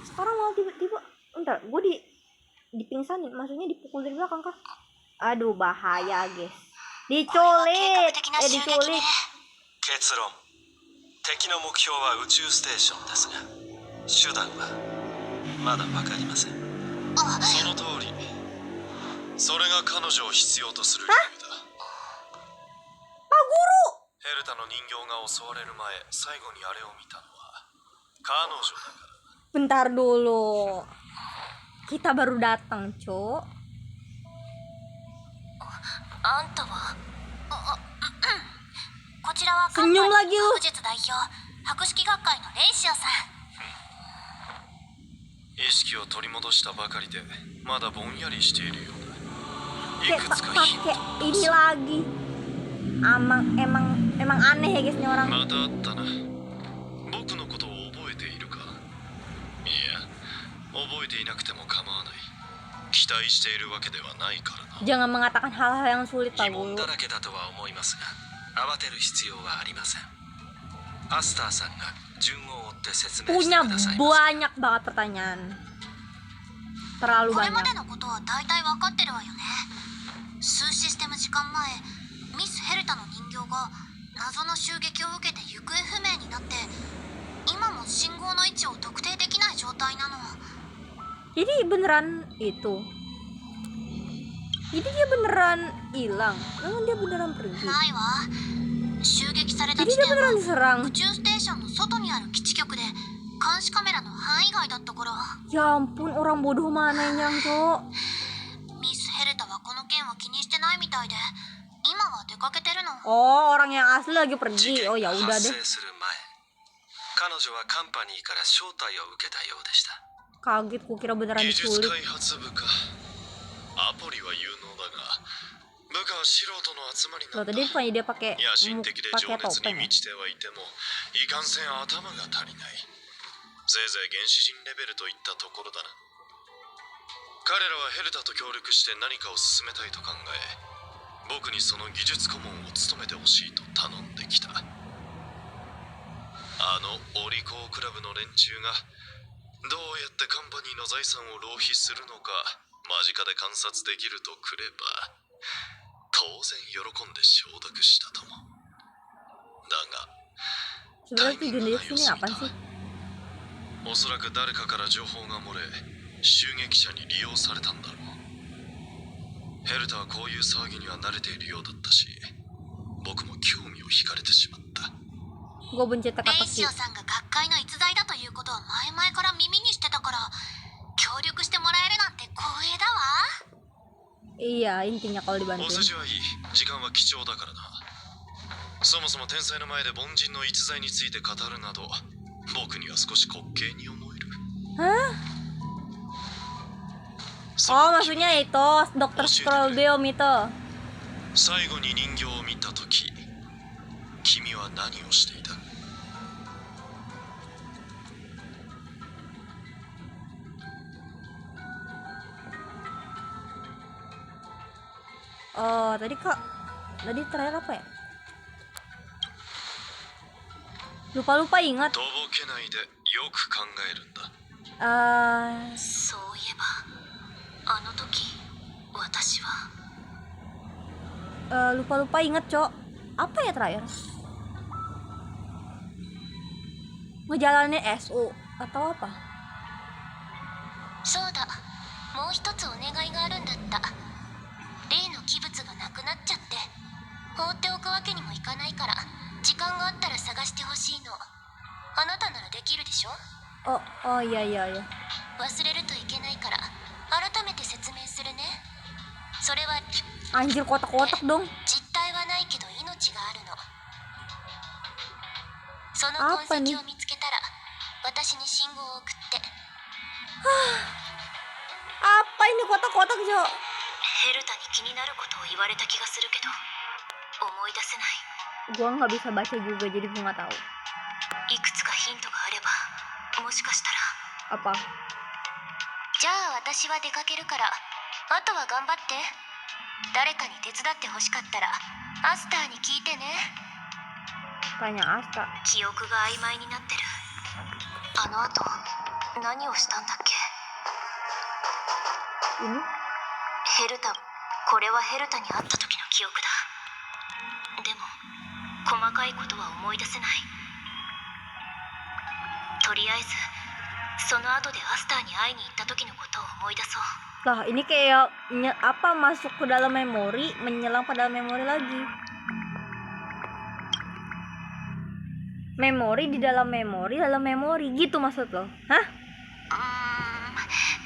Speaker 1: Sekarang malah tiba-tiba, entar, gue dipingsanin, maksudnya dipukul dari belakang kah? Aduh, bahaya guys. Diculik.
Speaker 3: 結論、敵の目標は宇宙ステーションですが、手段はまだ分かりません。その通り、それが彼女を必要とする理由だ。ヘルタの人形が襲われる前、最後にあれを見たのは彼女だから。
Speaker 1: Bentar dulu, kita baru datang, Cok.
Speaker 2: あんたはこちらは
Speaker 1: Senyum lagi lu.
Speaker 2: 学術代表博識学会のレイシオさん。
Speaker 3: 意識を取り戻したばかりでまだぼんやりしているようだ。いくつかヒント
Speaker 1: Pakai ini lagi. Emang aneh ya guys nih orang.
Speaker 3: またあったな。僕のことを覚えているか。いや、覚えていなくても構わない。期待しているわけではないからな。
Speaker 1: Jangan mengatakan hal-hal yang sulit, Pak
Speaker 3: 疑問
Speaker 1: Guru.
Speaker 3: だらけだとは思いますが、慌てる必要はありません。アスターさんが順を追って説明して
Speaker 1: Punya
Speaker 3: くださいます。
Speaker 1: banyak banget pertanyaan. Terlalu
Speaker 2: これま
Speaker 1: banyak.
Speaker 2: でのことは大体分かってるわよね。数システム時間前、ミス・ヘルタの人形が謎の襲撃を受けて行方不明になって、今も信号の位置を特定できない状態なの。
Speaker 1: Jadi beneran itu. Jadi dia beneran hilang. Memang dia beneran pergi.
Speaker 2: ないわ。襲撃された
Speaker 1: Jadi
Speaker 2: 地
Speaker 1: dia
Speaker 2: 点
Speaker 1: beneran
Speaker 2: は
Speaker 1: diserang.
Speaker 2: 宇宙ステーションの外にある基地局で、監視カメラの範囲外だったから。
Speaker 1: Ya ampun, orang bodoh mana yang Cok.
Speaker 2: ミス・ヘルタはこの件は気にしてないみたいで、今は出かけてるの。
Speaker 1: Oh, orang yang asli lagi
Speaker 3: 事
Speaker 1: pergi.
Speaker 3: 件
Speaker 1: Oh
Speaker 3: が
Speaker 1: ya udah
Speaker 3: 発
Speaker 1: deh.
Speaker 3: 生する前、彼女はカンパニーから招待を受けたようでした。
Speaker 1: Kaget, kukira beneran
Speaker 3: 技術
Speaker 1: diculik.
Speaker 3: 開発部か。アポリは有能だが、部下は素人の集まりな
Speaker 1: Loh,
Speaker 3: んだ。
Speaker 1: tadi bukannya dia pakai
Speaker 3: 野心的で情
Speaker 1: pakai
Speaker 3: 熱
Speaker 1: topeng
Speaker 3: に
Speaker 1: ya?
Speaker 3: 満ちてはいても、いかんせん頭が足りない。せいぜい原始人レベルといったところだな。彼らはヘルタと協力して何かを進めたいと考え、僕にその技術顧問を務めてほしいと頼んできた。お利口クラブの連中がどうやってカンパニーの財産を浪費するのか間近で観察できるとくれば、当然喜んで承諾したとも。だが
Speaker 1: Sebenarnya tujuan dia sini apa sih?
Speaker 3: おそらく誰かから情報が漏れ、襲撃者に利用されたんだろう。ヘルタはこういう騒ぎには慣れているようだったし、僕も興味を惹かれてしまった。
Speaker 1: Gue benci
Speaker 2: レ
Speaker 1: teka-teki.
Speaker 2: イシオさんが学会の逸材だということは前々から耳にしてたから、協力してもらえるなんて光栄だわ。
Speaker 1: Iya, intinya kalau
Speaker 3: お
Speaker 1: dibantuin.
Speaker 3: 世辞はいい。時間は貴重だからな。そもそも天才の前で凡人の逸材について語るなど、僕には少し滑稽に思える。
Speaker 1: Hah?
Speaker 3: そ
Speaker 1: Oh,
Speaker 3: の
Speaker 1: maksudnya itu Dr. Scroldeum itu.
Speaker 3: 最後に人形を見たとき、君は何をしていた？
Speaker 1: Oh, tadi terakhir apa ya? Lupa ingat.
Speaker 3: とぼけないでよく考えるんだ。
Speaker 2: そういえば、あの時私は
Speaker 1: Lupa-lupa inget, Cok. Apa ya terakhir? Ngejalanin SO atau apa?
Speaker 2: そうだ、もう一つお願いがあるんだった。例の器物がなくなっちゃって放っておくわけにもいかないから、時間があったら探してほしいの。あなたならできるでしょ。
Speaker 1: Oh iya.
Speaker 2: 忘れるといけないから改めて説明するね。それは
Speaker 1: Anjir, kotak-kotak dong.
Speaker 2: 実体はないけど命があるの。その
Speaker 1: あ
Speaker 2: 痕跡を見つけたら私に信号を送って。
Speaker 1: Apa ini kotak-kotak, Cok?
Speaker 2: ヘルタに気になることを言われた気がするけど思い出せない。
Speaker 1: Gua nggak bisa baca juga, jadi gua nggak tahu.
Speaker 2: いくつかヒントがあればもしかしたら。
Speaker 1: Apa?
Speaker 2: じゃあ私は出かけるからあとは頑張って。誰かに手伝ってほしかったらアスターに聞いてね。
Speaker 1: Tanya Asta.
Speaker 2: 記憶が曖昧になってる。あの後何をしたんだっけ。
Speaker 1: Ini?
Speaker 2: ヘルタ、これはヘルタに会った時の記憶だ。でも細かいことは思い出せない。とりあえずその後でアスターに会いに行った時のことを思い出そう。
Speaker 1: Lah, ini kayak masuk ke dalam memori, menyelam pada memori lagi. Memori di dalam memori gitu maksud lo? Hah?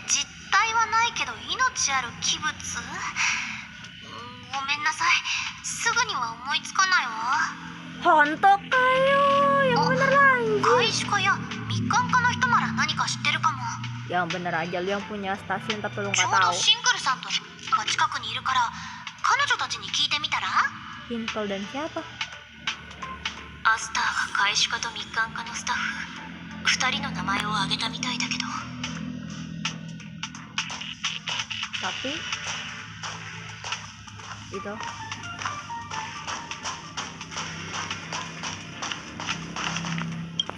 Speaker 2: 実体はないけど命ある器物。ごめんなさい、すぐには思いつかないわ。
Speaker 1: Hontok kayo, yang bener lagi.
Speaker 2: 開始家や密管家の人なら何か知ってるかも。
Speaker 1: Yang bener aja, lu yang punya stasiun tapi lu
Speaker 2: ち
Speaker 1: nggak
Speaker 2: ょうど
Speaker 1: tahu.
Speaker 2: シングルさんとが近くにいるから彼女たちに聞いてみたら。
Speaker 1: Pinkel dan siapa?
Speaker 2: アスターが開始家と密管家のスタッフ2人の名前を挙げたみたいだけど。
Speaker 1: Tapi itu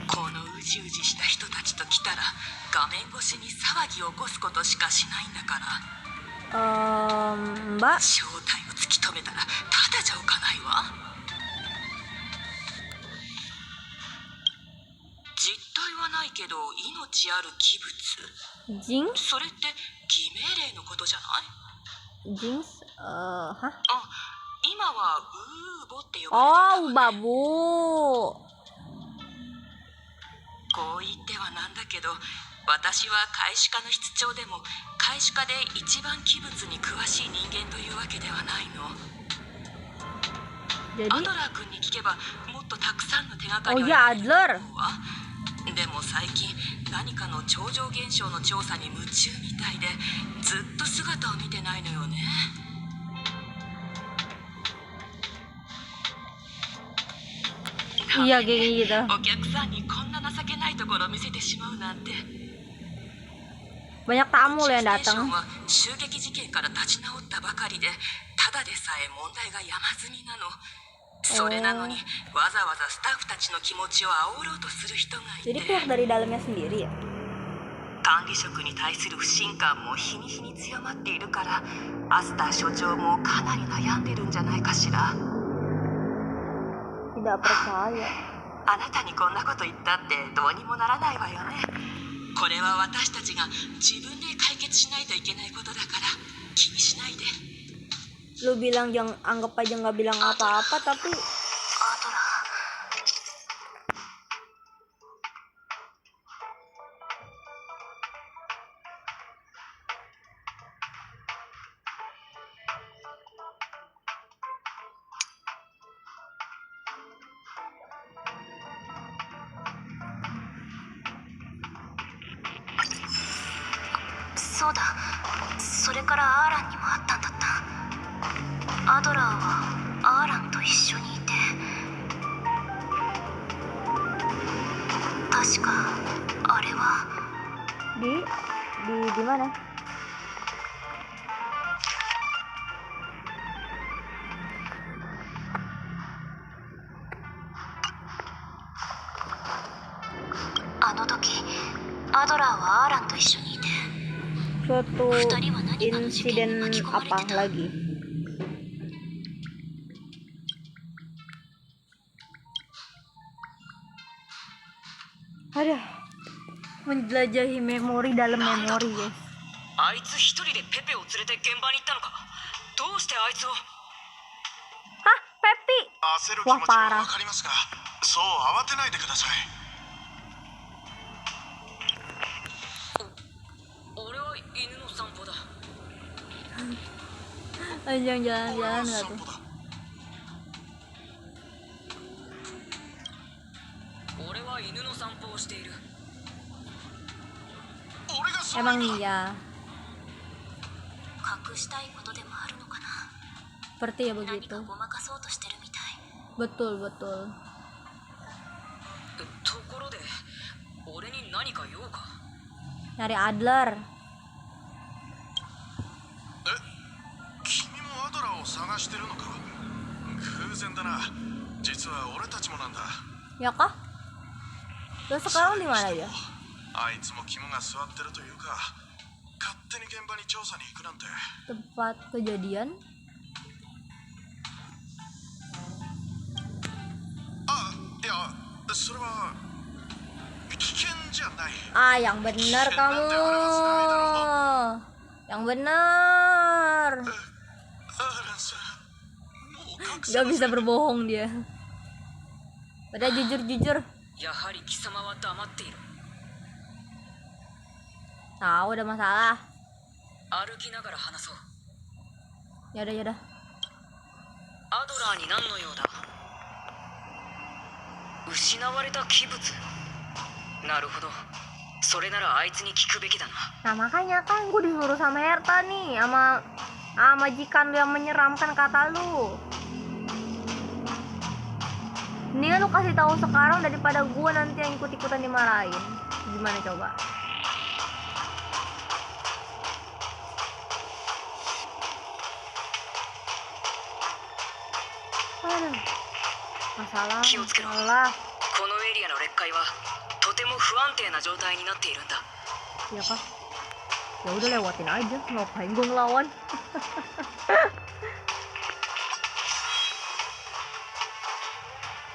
Speaker 4: このうじうじした人たちと来たら画面越しに騒ぎを起こすことしかしないんだから。
Speaker 1: Mbak.
Speaker 4: 正体を突き止めたらただじゃおかないわ。実体はないけど命ある器物。
Speaker 1: Jinx?
Speaker 4: それって偽命令のことじゃない？
Speaker 1: Jinx? Hah?
Speaker 4: 今はウーボって呼ばれてい
Speaker 1: Oh,
Speaker 4: たわね。
Speaker 1: babu.
Speaker 4: こう言ってはなんだけど、私は開始家の室長でも開始家で一番器物に詳しい人間というわけではないの。
Speaker 1: Jadi
Speaker 4: アドラー君に聞けばもっとたくさんの手がか
Speaker 1: oh
Speaker 4: り
Speaker 1: ya
Speaker 4: が得られ
Speaker 1: Adler.
Speaker 4: ると思うわ。でも最近何かの超常現象の調査に夢中みたいでずっと姿を見てないのよね。
Speaker 1: Iya kayak gitu.
Speaker 4: お客さんにこんな情けないところを見せてしまうなんて。
Speaker 1: Banyak tamu
Speaker 4: 宇
Speaker 1: loh
Speaker 4: 宙
Speaker 1: yang
Speaker 4: ステーショ
Speaker 1: datang.
Speaker 4: ンは襲撃事件から立ち直ったばかりでただでさえ問題が山積みなの。それなのにわざわざスタッフたちの気持ちを煽ろうとする人がい
Speaker 1: Jadi
Speaker 4: て、
Speaker 1: pihak dari dalamnya sendiri ya.
Speaker 4: 管理職に対する不信感も日に日に強まっているからアスター所長もかなり悩んでるんじゃないかしら。
Speaker 1: Tidak percaya.
Speaker 4: あなたにこんなこと言ったってどうにもならないわよね。これは私たちが自分で解決しないといけないことだから気にしないで。
Speaker 1: Lu bilang jangan anggap aja nggak bilang apa-apa tapi
Speaker 2: アドラー。 そうだ、それからアーランにも会ったんだった。アドラーはアーランと一緒にいて、確かあれは
Speaker 1: di mana?
Speaker 2: あの時アドラーはアーランと一緒にいて、
Speaker 1: suatu insiden apa lagi. Aduh, menjelajahi memori dalam memori, guys.
Speaker 4: あいつ一人でペペを連れて現場に行ったのか。どうしてあいつを。
Speaker 1: Hah, Pepi?
Speaker 3: 焦る気
Speaker 1: Wah
Speaker 3: 持ちは
Speaker 1: parah.
Speaker 3: わかりますが、そう慌てないでください。
Speaker 4: 俺は犬の散歩だ。
Speaker 1: Anjang jalan-jalan nggak tuh?
Speaker 4: 俺は犬の散歩をしている。
Speaker 1: Emang iya,
Speaker 2: 隠したいことでもあるのかな。
Speaker 1: seperti ya
Speaker 2: 何
Speaker 1: begitu.
Speaker 2: かごまかそうとしてるみたい。
Speaker 1: Betul betul.
Speaker 4: ところで俺に何か用か。
Speaker 1: Nyari Adler.
Speaker 3: 君もアドラーを探してるのか。偶然だな。実は俺たちもなんだ。
Speaker 1: Ya kah? Terus sekarang di mana dia?
Speaker 3: あいつも肝が据わってるというか、勝手に現場に調査に行くなんて。
Speaker 1: Tempat kejadian?
Speaker 3: あ、いや、それは危険じゃない。
Speaker 1: Ah, yang benar kamu. Yang benar.
Speaker 3: アーレンさん、もう隠せ
Speaker 1: Gak bisa berbohong dia. Udah jujur-jujur.
Speaker 4: やはり貴様は黙っている。
Speaker 1: Tahu ada masalah.
Speaker 4: 歩きながら話そう。
Speaker 1: Ya udah ya udah.
Speaker 4: アドラーに何の用だ。失われた器物。なるほど。それならあいつに聞くべきだな。
Speaker 1: Nah makanya kan gue disuruh sama Herta nih, sama majikan lu yang menyeramkan kata lu. Mendingan lu kasih tahu sekarang daripada gue nanti yang ikut-ikutan dimarahin. Gimana coba? Aduh, masalah.
Speaker 4: 気をつけろ。
Speaker 1: Masalah.
Speaker 4: このエリアの裂解はとても不安定な状態になっているんだ。
Speaker 1: Ya kah? Ya udah lewatin aja, ngapain gue ngelawan?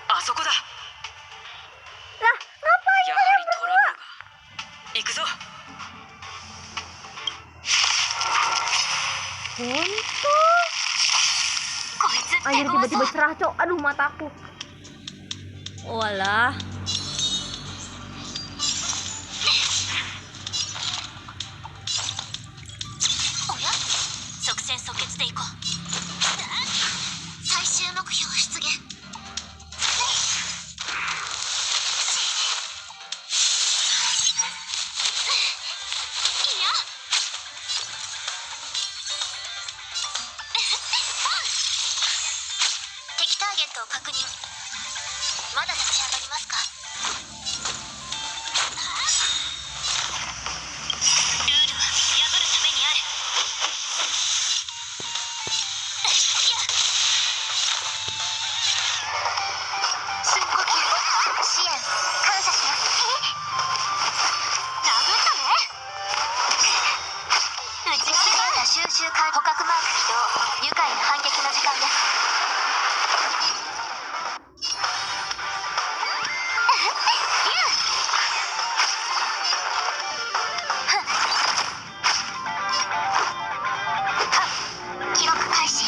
Speaker 4: あそこだ。
Speaker 1: Lah, ngapain?
Speaker 4: やはりトラブルが。行くぞ。
Speaker 1: Untuk anjir tiba-tiba cerah cok, aduh mataku. Walah.
Speaker 2: おや、即戦即決でいこう。最終目標出現。いや、敵ターゲットを確認。まだ立ち上がりますか。ルールは破るためにある。深呼吸、支援感謝します。殴ったね。打ち付けた収集完捕獲マーク起動。愉快な反撃の時間です。記録開始。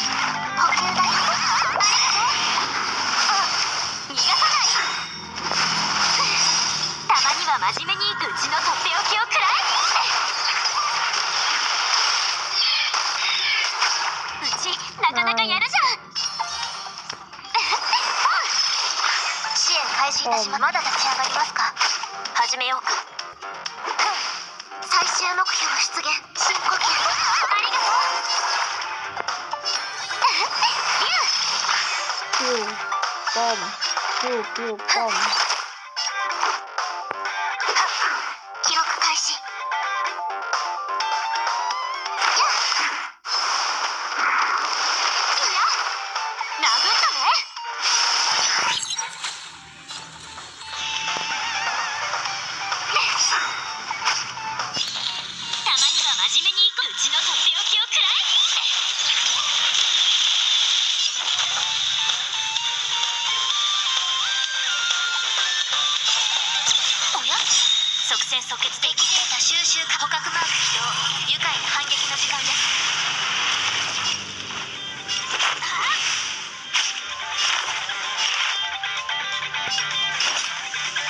Speaker 2: 補給だよ。逃がさない。たまには真面目にうちのとっておきを食らえ。うちなかなかやるじゃん。支援開始いたします。まだ立ち上がりますか。始めようか。最終目標出現。深呼吸。ありがとう。
Speaker 1: Pom.
Speaker 2: 記録開始。いや、殴ったね。たまには真面目に即戦即決敵データ収集か捕獲マーク起動愉快な反撃の時間です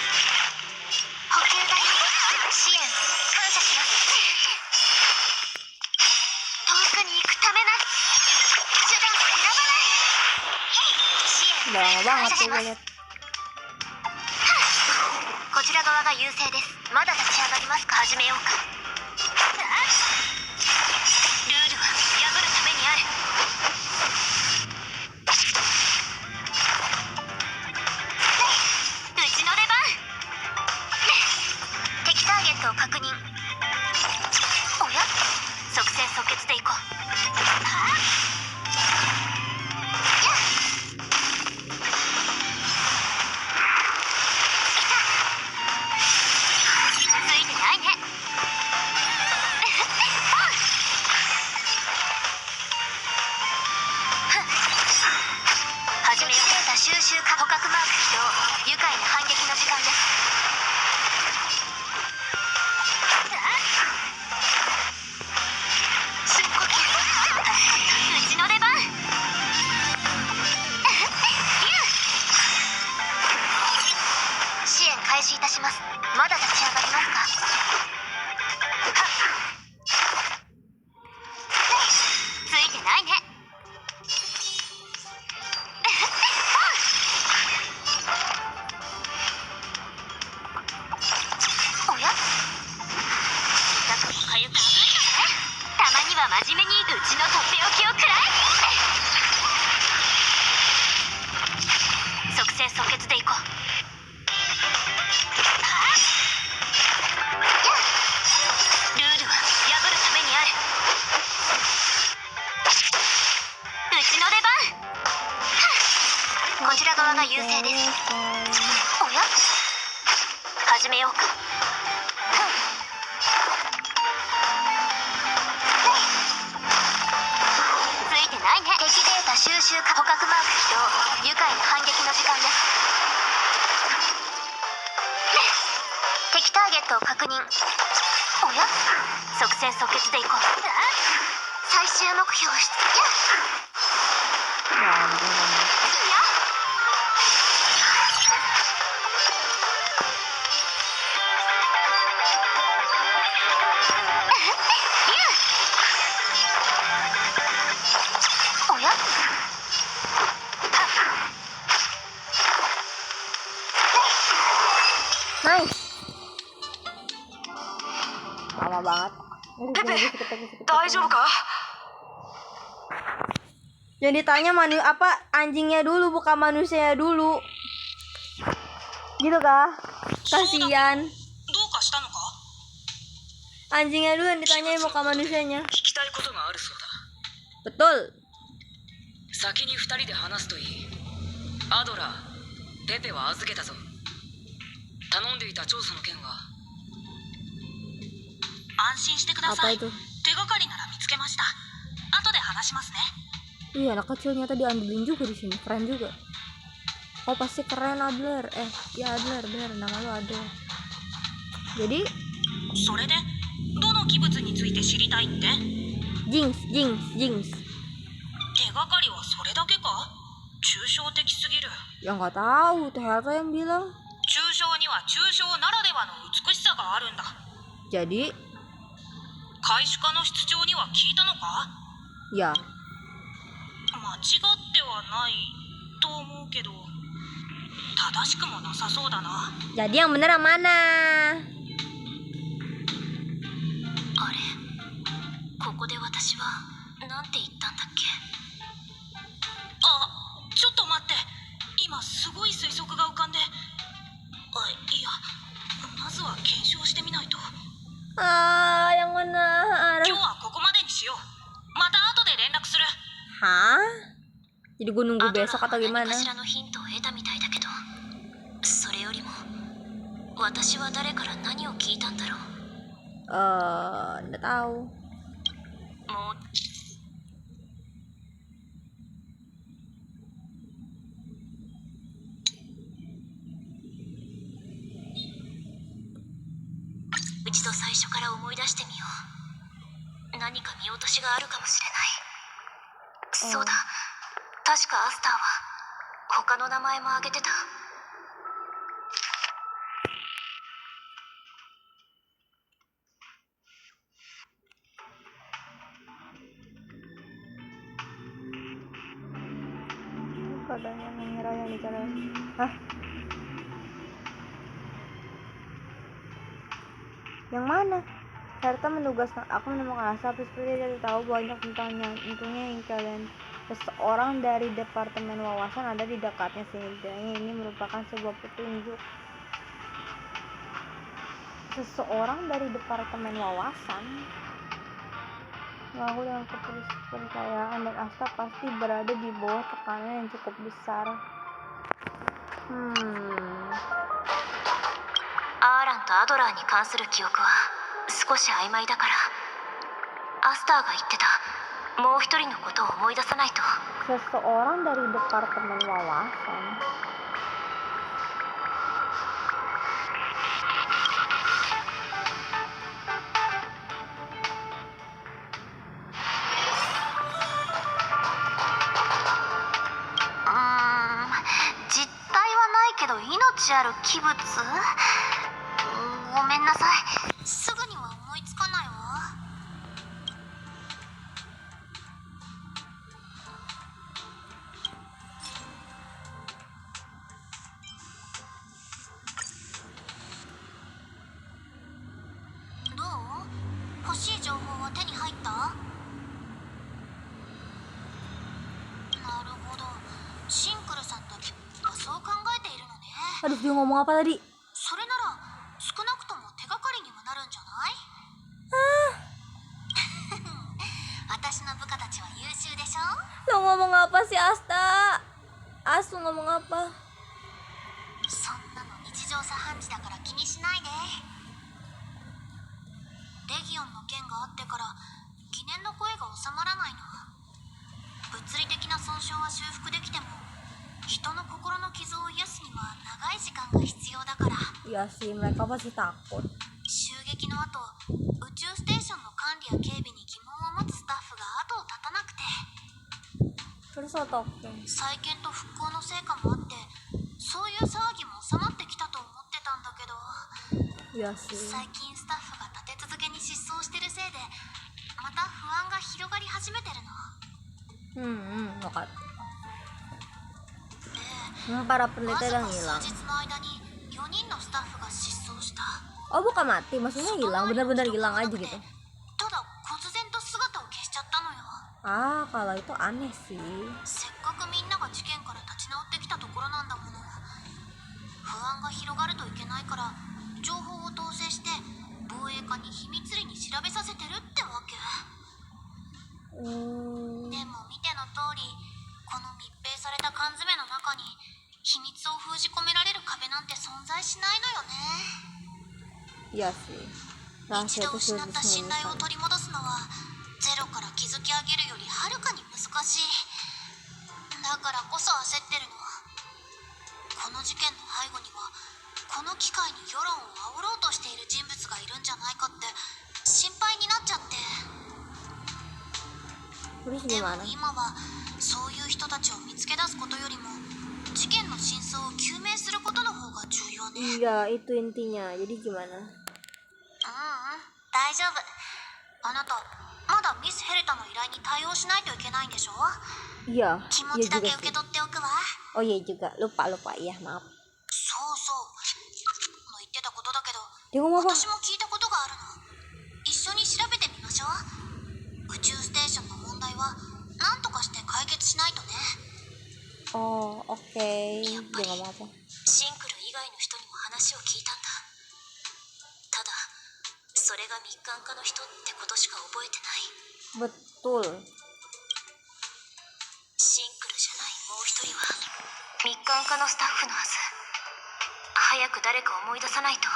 Speaker 2: 補給隊支援感謝します遠くに行くためな手段を選ばない支援
Speaker 1: Udah lama
Speaker 2: 感
Speaker 1: banget
Speaker 2: 謝し
Speaker 1: tuh
Speaker 2: ま
Speaker 1: gue
Speaker 2: す
Speaker 1: liat.
Speaker 2: こちら側が優勢ですまだ立ち上がりますか始めようかルールは破るためにあるうちの出番敵ターゲットを確認おや即戦即決でいこうついてないね始めようデータ収集か捕獲マーク起動愉快な反撃の時間です深呼吸助かったうちの出番支援開始いたしますまだ立ち上がりますかついてないねおや痛くもかゆくもたまには真面目にうちのとっておきを食らえ即戦即決でいこうルールは破るためにあるうちの出番こちら側が優勢ですおや始めようかついてないね敵データ収集か捕獲マーク起動愉快な反撃の時間です敵ターゲットを確認おや即戦即決でいこう最終目標出いや
Speaker 1: Ya ampun.
Speaker 2: いやおや
Speaker 1: Nice. Lama banget. Pepe,
Speaker 4: 大丈夫か
Speaker 1: Yang ditanya apa anjingnya dulu bukan manusianya dulu. Gitu kah? Kasihan.
Speaker 4: どうかしたのか
Speaker 1: Anjingnya dulu yang ditanya bukan manusianya.
Speaker 4: 聞きたいことがあるそうだ
Speaker 1: Betul.
Speaker 4: 先に2人で話すといいアドラーペペは預けたぞ頼んでいた調査の件は安心してくださ
Speaker 1: Apa
Speaker 4: い
Speaker 1: itu?
Speaker 4: 手がかりなら見つけました後で話しますね
Speaker 1: Iya, anak kecil nyata diambilin juga di sini. Keren juga. Oh, pasti keren Adler. Ya Adler, bener nama lu Adler. Jadi
Speaker 4: それでどの器物について知りたいって
Speaker 1: Jinx.
Speaker 4: 手がかりはそれだけか抽象的すぎる
Speaker 1: Ya nggak tahu, tuh Helga yang bilang.
Speaker 4: 抽象には抽象ならではの美しさがあるんだ
Speaker 1: Jadi
Speaker 4: 開始家の室長には聞いたのか
Speaker 1: ya
Speaker 4: 間違ってはないと思うけど正しくもなさそうだな
Speaker 1: jadi yang bener yang mana?
Speaker 2: あれここで私はなんて言ったんだっけ
Speaker 4: あちょっと待って今すごい推測が浮かんでいやまずは検証してみないと
Speaker 1: Yang mana?
Speaker 4: 今日はここまでにしようまた後で連絡する
Speaker 1: Hah? Jadi gue nunggu
Speaker 2: アドラー
Speaker 1: besok
Speaker 2: は
Speaker 1: atau
Speaker 2: 何
Speaker 1: gimana?
Speaker 2: かしらのヒントを得たみたいだけどそれよりも私は誰から何を聞いたんだろう
Speaker 1: Nggak tahu.
Speaker 2: もう
Speaker 1: Oke,
Speaker 2: 一度最初から思い出してみよう。何か見落としがあるかもしれない。そうだ、確かアスターは他の名前も挙げてた。
Speaker 1: Katanya mengira yang bicara. Hah? Yang mana? Serta menugaskan aku menemukan Asa, tapi seperti tidak tahu banyak tentangnya. Untungnya yang kalian seseorang dari Departemen Wawasan ada di dekatnya, sehingga ini merupakan sebuah petunjuk. Seseorang dari Departemen Wawasan. Aku dengan kepercayaan dan Asta pasti berada di bawah tekanan yang cukup besar.
Speaker 2: アーランとアドラーに関する記憶は少し曖昧だから、アスターが言ってたもう一人のことを思い出さないと。
Speaker 1: Seseorang dari Departemen Wawasan.
Speaker 2: 命ある器物？ごめんなさい、すぐには思いつかないわ。どう？欲しい情報は手に入った？なるほど、シンクルさんとはそう考えているのね。
Speaker 1: Aduh, dia ngomong apa tadi?
Speaker 2: それなら少なくとも手がかりにはなるんじゃない？私の部下たちは優秀でしょ？
Speaker 1: Lo ngomong apa sih, Asta? Asu ngomong apa?
Speaker 2: そんなの日常茶飯事だから気にしないで。レギオンの件があってから疑念の声が収まらないの。物理的な損傷は修復できても人の心の傷を癒すには長い時間が必要だから。
Speaker 1: Iya sih, mereka pasti takut.
Speaker 2: 襲撃の後、宇宙ステーションの管理や警備に疑問を持つスタッフが後を絶たなくて、
Speaker 1: Terus otoke.
Speaker 2: 再建と復興の成果もあってそういう騒ぎも収まってきたと思ってたんだけど、
Speaker 1: Iya sih.
Speaker 2: 最近スタッフが立て続けに失踪してるせいでまた不安が広がり始めてるの。
Speaker 1: Nokat.
Speaker 2: で、
Speaker 1: Para
Speaker 2: わ
Speaker 1: peneliti
Speaker 2: ず
Speaker 1: yang
Speaker 2: か数
Speaker 1: hilang.
Speaker 2: 日の間に4人のスタッフが失踪した。
Speaker 1: Oh, bukan mati, maksudnya hilang, benar-benar hilang aja gitu.
Speaker 2: ただ忽然と姿を消しちゃったのよ。
Speaker 1: Ah, kalau itu aneh sih.
Speaker 2: せっかくみんなが事件から立ち直ってきたところなんだもの。不安が広がるといけないから情報を統制して防衛課に秘密裏に調べさせてるってわけ。でも見ての通り、この密閉された缶詰の中に秘密を封じ込められる壁なんて存在しないのよね。
Speaker 1: Iya sih.
Speaker 2: 一
Speaker 1: Rahasia
Speaker 2: 度
Speaker 1: itu
Speaker 2: 失
Speaker 1: sudah
Speaker 2: った信頼を
Speaker 1: disembunyikan.
Speaker 2: 取り戻すのはゼロから築き上げるよりはるかに難しい。だからこそ焦ってるの。この事件の背後にはこの機会に世論を煽ろうとしている人物がいるんじゃないかって心配になっちゃって。
Speaker 1: Terus
Speaker 2: でも
Speaker 1: gimana?
Speaker 2: 今はそういう人たちを見つけ出すことよりも事件の真相を究明することの方が重要ね。
Speaker 1: Iya, itu intinya. Jadi gimana?
Speaker 2: 大丈夫。あなたまだミスヘルタの依頼に対応しないといけないんでしょ？
Speaker 1: Iya,
Speaker 2: 気持
Speaker 1: iya
Speaker 2: ちだ
Speaker 1: juga
Speaker 2: け受け
Speaker 1: sih.
Speaker 2: 取っておくわ。
Speaker 1: Oh iya juga, lupa. Iya, maaf.
Speaker 2: そうそうの言ってたことだけど、
Speaker 1: Dia ngomong apa?
Speaker 2: 私も聞いたことがあるの。一緒に調べてみましょう。宇宙ステーションの問題は何とかして解決しないとね。
Speaker 1: Oh, oke. Dia ngomong apa?
Speaker 2: シンクル以外の人にも話を聞いたんだ。ただそれが密管家の人ってことしか覚えてない。
Speaker 1: Betul.
Speaker 2: シンクルじゃないもう一人は密管家のスタッフのはず。早く誰か思い出さないと。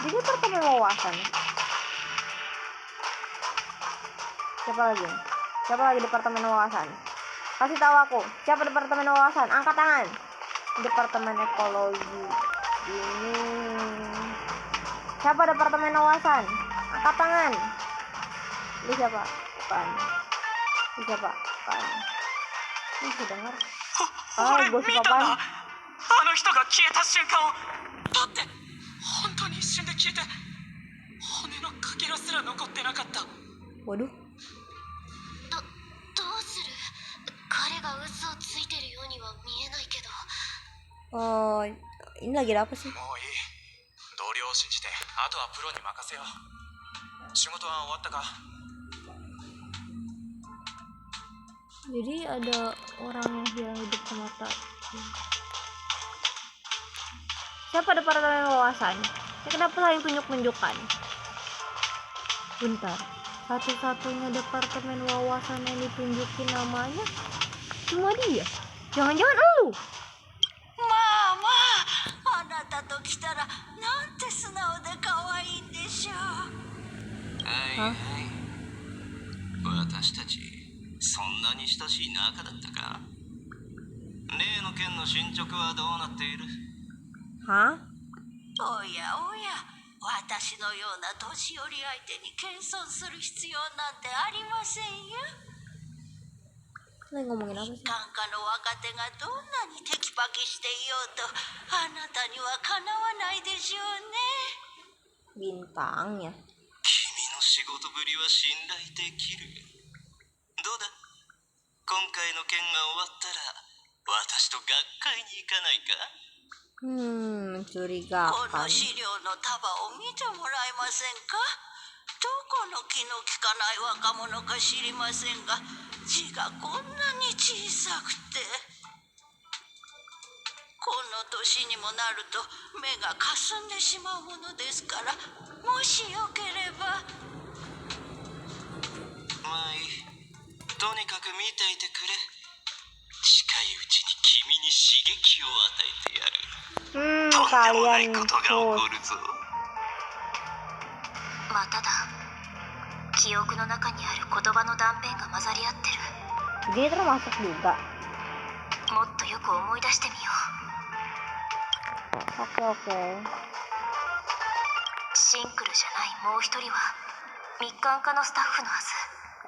Speaker 1: Jadi Departemen Wawasan. Siapa lagi? Siapa lagi Departemen Wawasan? Kasih tahu aku. Siapa Departemen Wawasan? Angkat tangan. Departemen Ekologi. Ini siapa Departemen Wawasan? Angkat tangan. Ini siapa? Bukan. Ini siapa? Bukan. Ini bisa dengar.
Speaker 4: 俺
Speaker 1: gue
Speaker 4: 見
Speaker 1: suka
Speaker 4: たんだ
Speaker 1: pan.
Speaker 4: あの人が消えた瞬間をだって本当に一瞬で消えて骨のかけらすら残ってなかった
Speaker 1: Waduh.
Speaker 2: どうする？彼が嘘をついてるようには見えないけど。
Speaker 1: Oh, ini lagi ada apa sih?
Speaker 5: もういい。同僚を信じてあとはプロに任せよう。仕事は終わったか？
Speaker 1: Jadi ada orang yang hilang di depan mata. Siapa Departemen Wawasan? Ya, kenapa saling tunjuk-tunjukkan? Bentar. Satu-satunya Departemen Wawasan yang ditunjukin namanya cuma dia. Jangan-jangan elu.
Speaker 4: まあまああなたと来たらなんて素直で可愛いんでしょう
Speaker 5: はいはい。私たちそんなに親しい仲だったか？例の件の進捗はどうなっている？
Speaker 1: Hah?
Speaker 4: おやおや私のような年寄り相手に謙遜する必要なんてありませんよ
Speaker 1: Lagi ngomongin apa sih?
Speaker 4: 眼科の若手がどんなにテキパキしていようとあなたにはかなわないでしょうね
Speaker 1: Bintang ya.
Speaker 5: 君の仕事ぶりは信頼できる。どうだ？今回の件が終わったら私と学会に行かないか？
Speaker 4: この
Speaker 1: Mencurigakan.
Speaker 4: 資料の束を見てもらえませんかどこの気の利かない若者か知りませんが字がこんなに小さくてこの年にもなると目がかすんでしまうものですからもしよければ
Speaker 5: まあいい。とにかく見ていてくれ。近いうちに君に刺激を与えてやる。とんでもない
Speaker 1: Kalian
Speaker 5: ことが起こ
Speaker 1: host.
Speaker 5: るぞ。
Speaker 2: まただ。記憶の中にある言葉の断片が混ざり合ってる。
Speaker 1: Dia termasuk juga.
Speaker 2: もっとよく思い出してみよう。
Speaker 1: Oke.
Speaker 2: シンクルじゃないもう一人は密管科のスタッフのはず。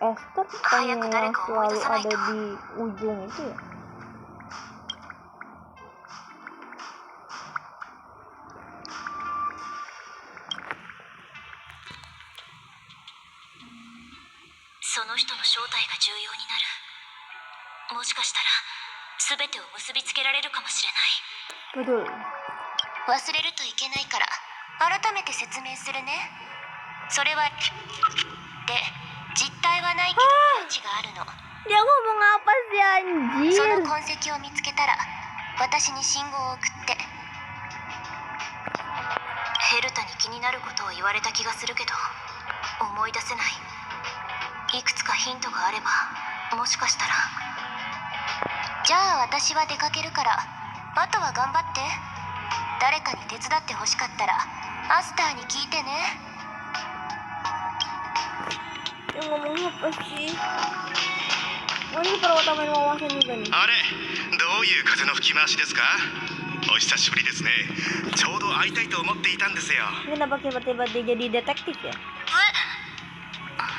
Speaker 1: Esther bukannya yang selalu ada di ujung itu ya?
Speaker 2: その人の正体が重要になる。もしかしたら全てを結びつけられるかもしれない。
Speaker 1: Betul.
Speaker 2: 忘れるといけないから改めて説明するね。それはで実体はないけど命があるの。
Speaker 1: Dia ngomong apa sih
Speaker 2: その
Speaker 1: anjir?
Speaker 2: 痕跡を見つけたら私に信号を送って。ヘルタに気になることを言われた気がするけど思い出せない。いくつかヒントがあればもしかしたら。じゃあ私は出かけるからあとは頑張って。誰かに手伝ってほしかったらアスターに聞いてね。
Speaker 1: Dia ngomong apa sih? Oh, ini Departemen Wawasan juga nih.
Speaker 3: あれ、どういう風の吹き回しですか？お久しぶりですね。ちょうど会いたいと思っていたんですよ。
Speaker 1: Ini kenapa tiba-tiba dia jadi detektif ya?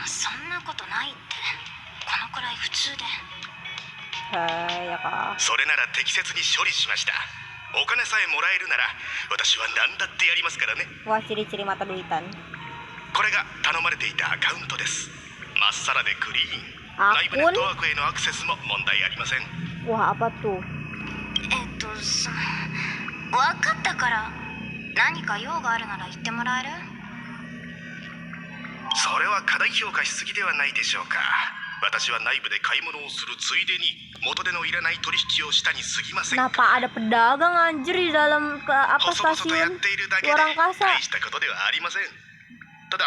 Speaker 2: そんなことないってこのくらい普通で。
Speaker 1: Ya kak.
Speaker 3: それなら適切に処理しました。お金さえもらえるなら私は何だってやりますからね。
Speaker 1: Wah, ciri-ciri mata duitan.
Speaker 3: これが頼まれていたアカウントです。まっさらでクリーン。
Speaker 1: Akun?
Speaker 3: 内部ネットワークへのアクセスも問題ありません。
Speaker 1: Wah, apa tuh?
Speaker 2: 分かったから何か用があるなら言ってもらえる？
Speaker 3: それは過大評価しすぎではないでしょうか。私は内部で買い物をするついでに元手のいらない取引をしたに過ぎませんか。
Speaker 1: Kenapa ada pedagang anjir di dalam apa
Speaker 3: 細々とやっ
Speaker 1: stasiun
Speaker 3: ているだけで
Speaker 1: luar angkasa?
Speaker 3: 大したことではありません。ただ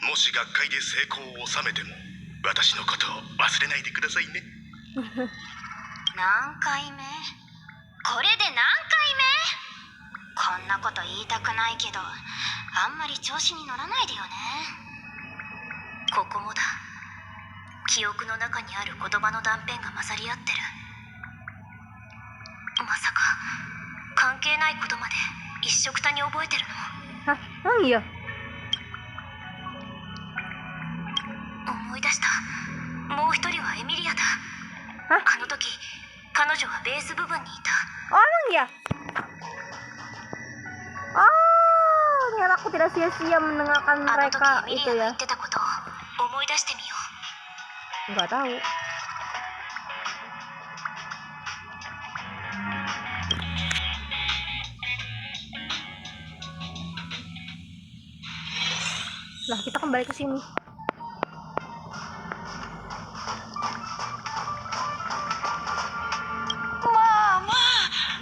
Speaker 3: もし学会で成功を収めても私のことを忘れないでくださいね。
Speaker 2: 何回目？これで何回目？こんなこと言いたくないけどあんまり調子に乗らないでよね。ここもだ。記憶の中にある言葉の断片が混ざり合ってる。まさか係ないことまで一緒くたに覚えてるの。
Speaker 1: Hah? Emang iya?
Speaker 2: 思い出した。もう一人はエミリアだ。
Speaker 1: Hah?
Speaker 2: あの時彼女はベース部分にいた。
Speaker 1: Oh emang iya? Oh, ternyata aku tidak sia-sia mendengarkan
Speaker 2: あの時
Speaker 1: mereka
Speaker 2: エミリ
Speaker 1: itu
Speaker 2: アが言
Speaker 1: ya.
Speaker 2: ってたことを思い出してみよう。
Speaker 1: Nggak tahu. Lah, kita kembali ke sini.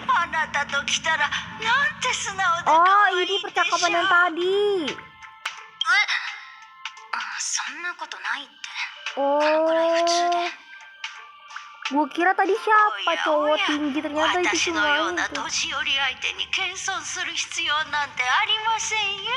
Speaker 2: あなたと来たらなんて素直で
Speaker 1: Oh, ini percakapan yang tadi.
Speaker 2: そんなことないって。
Speaker 1: Oh, gue kira tadi siapa cowok tinggi, ternyata itu
Speaker 2: 私の
Speaker 1: cuma
Speaker 2: ような
Speaker 1: itu.
Speaker 2: 年寄り相手に謙遜する必要なんてありませんよ。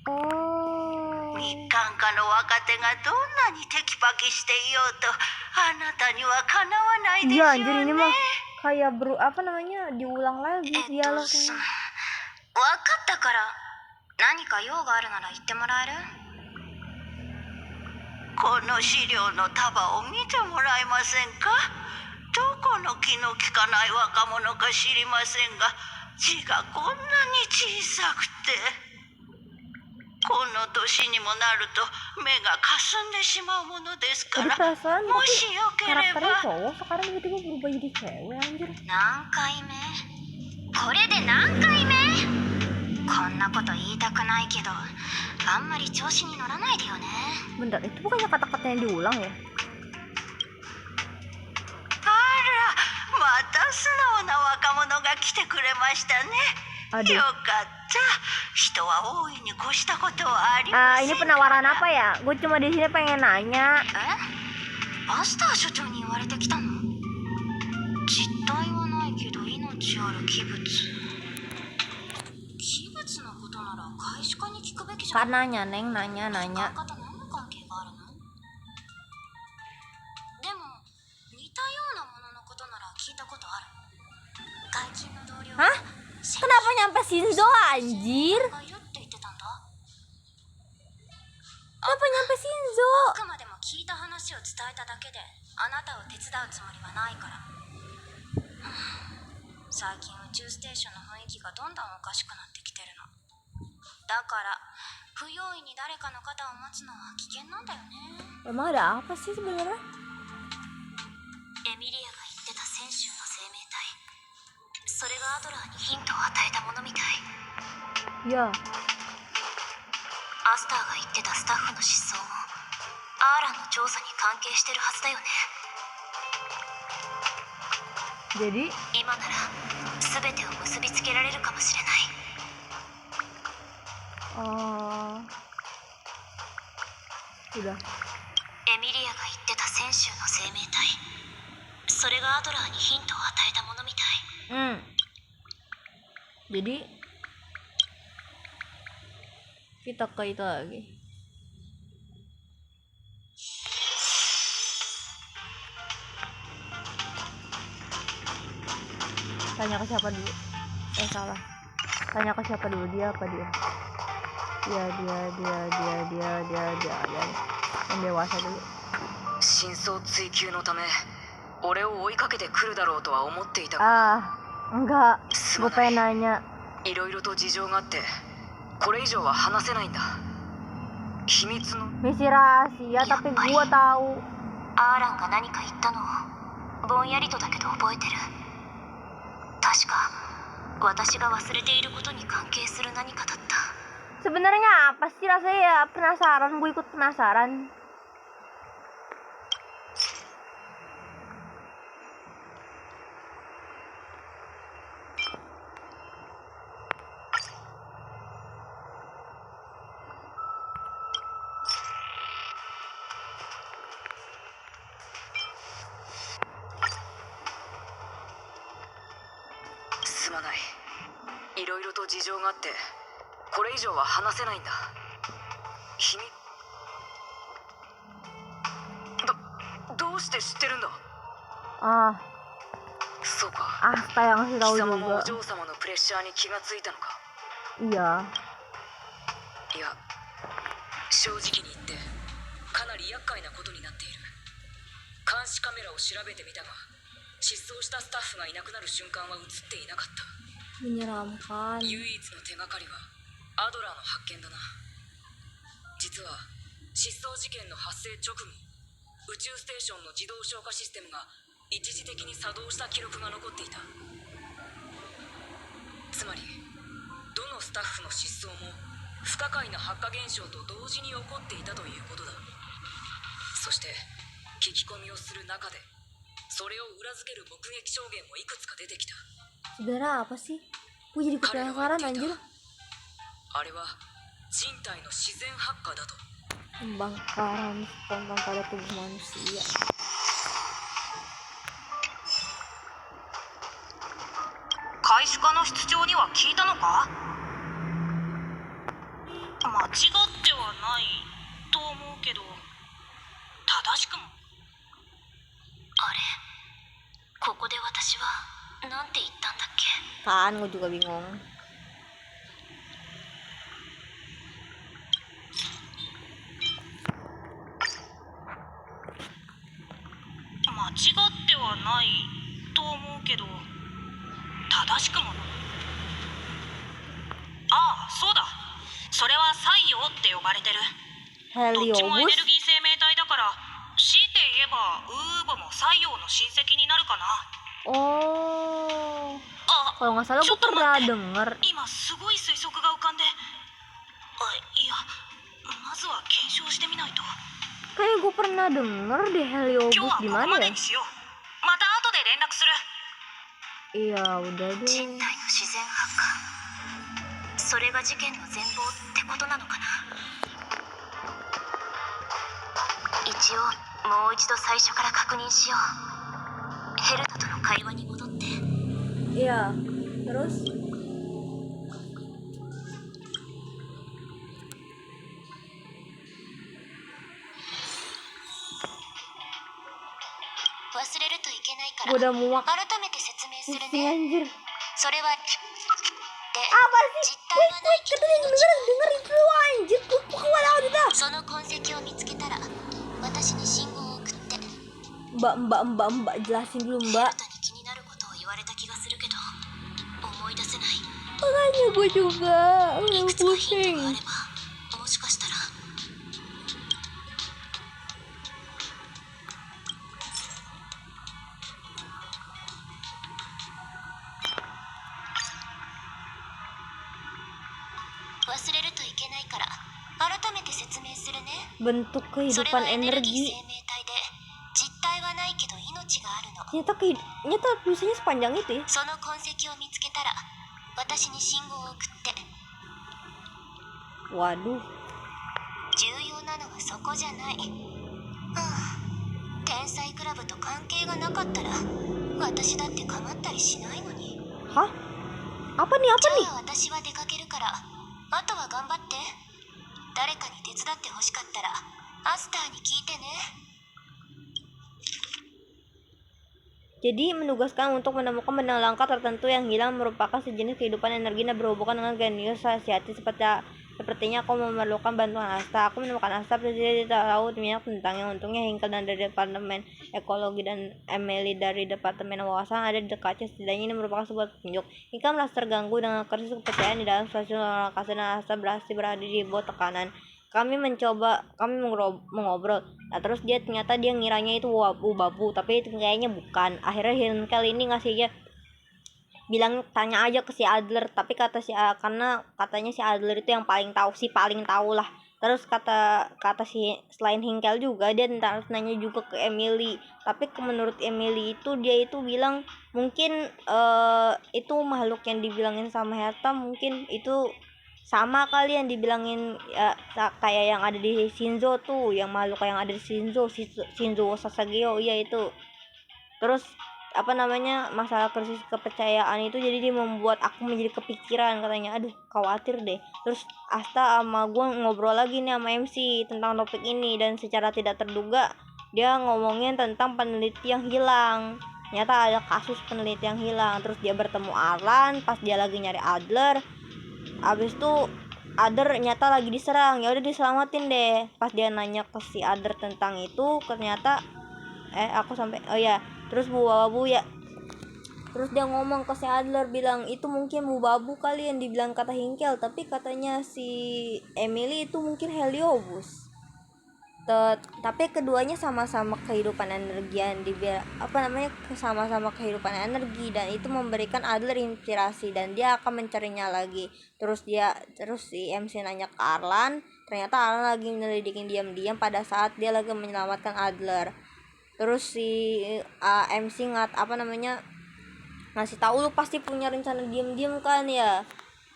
Speaker 1: Oh.
Speaker 2: 日韓家の若手がどんなにテキパキしていようとあなたにはかなわないでしょ
Speaker 1: Iya
Speaker 2: う
Speaker 1: anjir, ini
Speaker 2: ね。
Speaker 1: mah kayak apa namanya, diulang lagi
Speaker 2: 分か
Speaker 1: dialognya.
Speaker 2: ったから何か用があるなら言ってもらえる？この資料の束を見てもらえませんか？どこの気の利かない若者か知りませんが字がこんなに小さくてこの年にもなると目がかすんでしまうものですか
Speaker 1: Tadi
Speaker 2: ら
Speaker 1: perasaan
Speaker 2: も
Speaker 1: tapi
Speaker 2: しよけれ
Speaker 1: karakternya
Speaker 2: ば
Speaker 1: cowok, sekarang tiba-tiba berubah jadi cewek anjir.
Speaker 2: 何回目？これで何回目？こんなこと言いたくないけどあんまり調子に乗らないでよね。
Speaker 1: Bentar, itu bukannya kata-kata yang diulang ya?
Speaker 2: あら、また素直な若者が来てくれましたね。
Speaker 1: Aduh.
Speaker 2: よかった。人は大いに越したことはありま
Speaker 1: Ah,
Speaker 2: せん
Speaker 1: ini
Speaker 2: から。
Speaker 1: penawaran apa ya? Gue cuma di sini pengen nanya.
Speaker 2: アスター所長に言われてきたの？実体はないけど命ある器物。器物のことなら開始家に聞くべきじゃ
Speaker 1: Kan
Speaker 2: ない。
Speaker 1: nanya, Neng, nanya.
Speaker 2: 何の関係があるの？でも似たようなもののことなら聞いたことある。外勤の同僚
Speaker 1: Hah? Kenapa nyampe Shinzo anjir?
Speaker 2: がいるって言ってたんだ。
Speaker 1: Kenapa nyampe Shinzo?
Speaker 2: あくまでも聞いた話を伝えただけであなたを手伝うつもりはないから。最近宇宙ステーションの雰囲気がどんどんおかしくなってきてるの。だから不用意に誰かの肩を持つのは危険なんだよね。
Speaker 1: Emang ada apa sih sebenarnya?
Speaker 2: エミリアが言ってた選手の生命体、それがアドラーにヒントを与えたものみたい。
Speaker 1: Ya.
Speaker 2: アスターが言ってたスタッフの失踪もアーランの調査に関係してるはずだよね。
Speaker 1: Jadi
Speaker 2: 今なら全てを結びつけられるかもしれない。
Speaker 1: udah.
Speaker 2: エミリアが言ってた選手の生命体、それがアドラーにヒントを与えたものみたい。
Speaker 1: Jadi kita ke itu lagi. Tanya ke siapa dulu? Salah. Tanya ke siapa dulu? Dia apa dia? Dia. Yang dewasa dulu.
Speaker 4: 真相追求のため俺を追いかけてくるだろうとは思っていたが
Speaker 1: Ah, enggak. Gue pengen nanya.
Speaker 4: いろいろと事情があってこれ以上は話せないんだ。秘密の
Speaker 1: Misi rahasia, tapi gua tahu.
Speaker 2: アーランが何か言ったのをぼんやりとだけど覚えてる。確か私が忘れていることに関係する何かだった。
Speaker 1: Sebenarnya apa sih, rasanya ya penasaran, gue ikut penasaran.
Speaker 4: すまない。いろいろと事情があってこれ以上は話せないんだ。秘密どうして知ってるんだ？
Speaker 1: Ah,
Speaker 4: そうか。
Speaker 1: Asta yang ngasih tahu
Speaker 4: 貴様も
Speaker 1: juga.
Speaker 4: お嬢様のプレッシャーに気がついたのか。
Speaker 1: Iya.
Speaker 4: いや、正直に言ってかなり厄介なことになっている。監視カメラを調べてみたが、失踪したスタッフがいなくなる瞬間は映っていなかった。
Speaker 1: Menyeramkan.
Speaker 4: 唯一の手がかりはアドラーの発見だな。実は失踪事件の発生直後、宇宙ステーションの自動消火システムが一時的に作動した記録が残っていた。つまりどのスタッフの失踪も不可解な発火現象と同時に起こっていたということだ。そして聞き込みをする中でそれを裏付ける目撃証言もいくつか出てきた。
Speaker 1: Sebenarnya apa sih? Gue jadi penasaran anjir.
Speaker 4: あれは人体の自然発火だと。
Speaker 1: Pembakaran spontan pada tubuh manusia.
Speaker 4: 開始課の室長には聞いたのか。間違ってはないと思うけど、正しくも。
Speaker 2: あれ、ここで私はなんて言ったんだっけ。
Speaker 1: Kan gue juga bingung.
Speaker 4: 間違ってはないと思うけど、正しくも。ああ、そうだ。それは太陽って呼ばれてる。どっちもエネル
Speaker 1: Heliobus.
Speaker 4: ギー生命体だから、強いて言えばウーボも太陽の親戚になるかな。
Speaker 1: Oh.
Speaker 4: あ、
Speaker 1: Kalau nggak salah gue pernah denger.
Speaker 4: 今すごい推測が浮かんで、いや、まずは検証してみないと。
Speaker 1: Kayak gue pernah denger deh
Speaker 4: 今日
Speaker 1: Heliobus
Speaker 4: は
Speaker 1: di
Speaker 4: ここ
Speaker 1: mana
Speaker 4: まで
Speaker 1: ya?
Speaker 4: にしよう。また後で連絡する。
Speaker 1: Iya udah
Speaker 2: 人体
Speaker 1: deh.
Speaker 2: の自然発火、それが事件の全貌ってことなのかな。一応もう一度最初から確認しよう。ヘルタとの会話に戻って。
Speaker 1: Iya. Terus?
Speaker 2: 忘れるといけないか
Speaker 1: Gue
Speaker 2: ら
Speaker 1: udah muak.
Speaker 2: 改めて説明する
Speaker 1: Pusing
Speaker 2: ね。
Speaker 1: anjir.
Speaker 2: それはで、
Speaker 1: Apa sih?
Speaker 2: 実体はないけど
Speaker 1: Dengerin dulu anjir. Gue kewalahan dah.
Speaker 2: その痕跡を見つけたら私に信号を送って。
Speaker 1: Mbak jelasin dulu
Speaker 2: ヘル
Speaker 1: mbak.
Speaker 2: タに気になることを言われた気がするけど思い出せない。
Speaker 1: Makanya gue juga
Speaker 2: い
Speaker 1: udah
Speaker 2: くつかヒント
Speaker 1: pusing.
Speaker 2: があればもしかしたら。忘れるといけないから改めて説明するね。
Speaker 1: Bentuk
Speaker 2: それは
Speaker 1: kehidupan
Speaker 2: エネルギー
Speaker 1: energi.
Speaker 2: 生命体で実体はないけど命があるの。
Speaker 1: Ternyata tulisannya sepanjang itu ya.
Speaker 2: その痕跡を見つけたら私に信号を送って。
Speaker 1: Waduh.
Speaker 2: 重要なのはそこじゃない。天才クラブと関係がなかったら私だって構ったりしないのに。
Speaker 1: Hah? Apa nih?
Speaker 2: じ
Speaker 1: Apa nih?
Speaker 2: ゃあ私は出かけるからあとは頑張って。誰かに手伝ってほしかったらアスターに聞いてね。
Speaker 1: Jadi menugaskan untuk menemukan benang langka tertentu yang hilang merupakan sejenis kehidupan energi dan berhubungan dengan genius Asiati. Sepertinya aku memerlukan bantuan Asta. Aku menemukan Asta, tidak tahu banyak tentangnya. Untungnya Hinkel dan dari Departemen Ekologi dan Emily dari Departemen Wawasan ada di dekatnya. Setidaknya ini merupakan sebuah petunjuk. Hinkel merasa terganggu dengan krisis kepercayaan di dalam stasiun luar angkasa dan Asta berada di bawah tekanan. Kami mengobrol. Nah, terus ternyata dia ngiranya itu babu, tapi itu kayaknya bukan. Akhirnya Hinkel ini ngasih aja, bilang tanya aja ke si Adler, tapi karena katanya si Adler itu yang paling tahu lah. Terus kata si selain Hinkel juga dia harus nanya juga ke Emily, tapi menurut Emily itu dia itu bilang mungkin itu makhluk yang dibilangin sama Herta mungkin itu sama kali yang dibilangin ya, kayak yang ada di Shinzo tuh, yang makhluk yang ada di Shinzo Sasageo, iya itu. Terus apa namanya, masalah krisis kepercayaan itu jadi dia membuat aku menjadi kepikiran, katanya aduh khawatir deh. Terus Asta sama gue ngobrol lagi nih sama MC tentang topik ini, dan secara tidak terduga dia ngomongin tentang peneliti yang hilang. ternyata ada kasus peneliti yang hilang. Terus dia bertemu Arlan pas dia lagi nyari Adler. Abis itu Adler nyata lagi diserang, ya udah diselamatin deh. Pas dia nanya ke si Adler tentang itu, ternyata aku sampai terus Bu ya. Terus dia ngomong ke si Adler bilang itu mungkin Mubabu kali yang dibilang kata Hinkel, tapi katanya si Emily itu mungkin Heliobus. Tapi keduanya sama-sama kehidupan energi yang sama-sama kehidupan energi, dan itu memberikan Adler inspirasi dan dia akan mencarinya lagi. Terus si MC nanya ke Arlan, ternyata Arlan lagi menyelidikin diam-diam pada saat dia lagi menyelamatkan Adler. Terus si MC ngasih tahu lu pasti punya rencana diam-diam kan ya.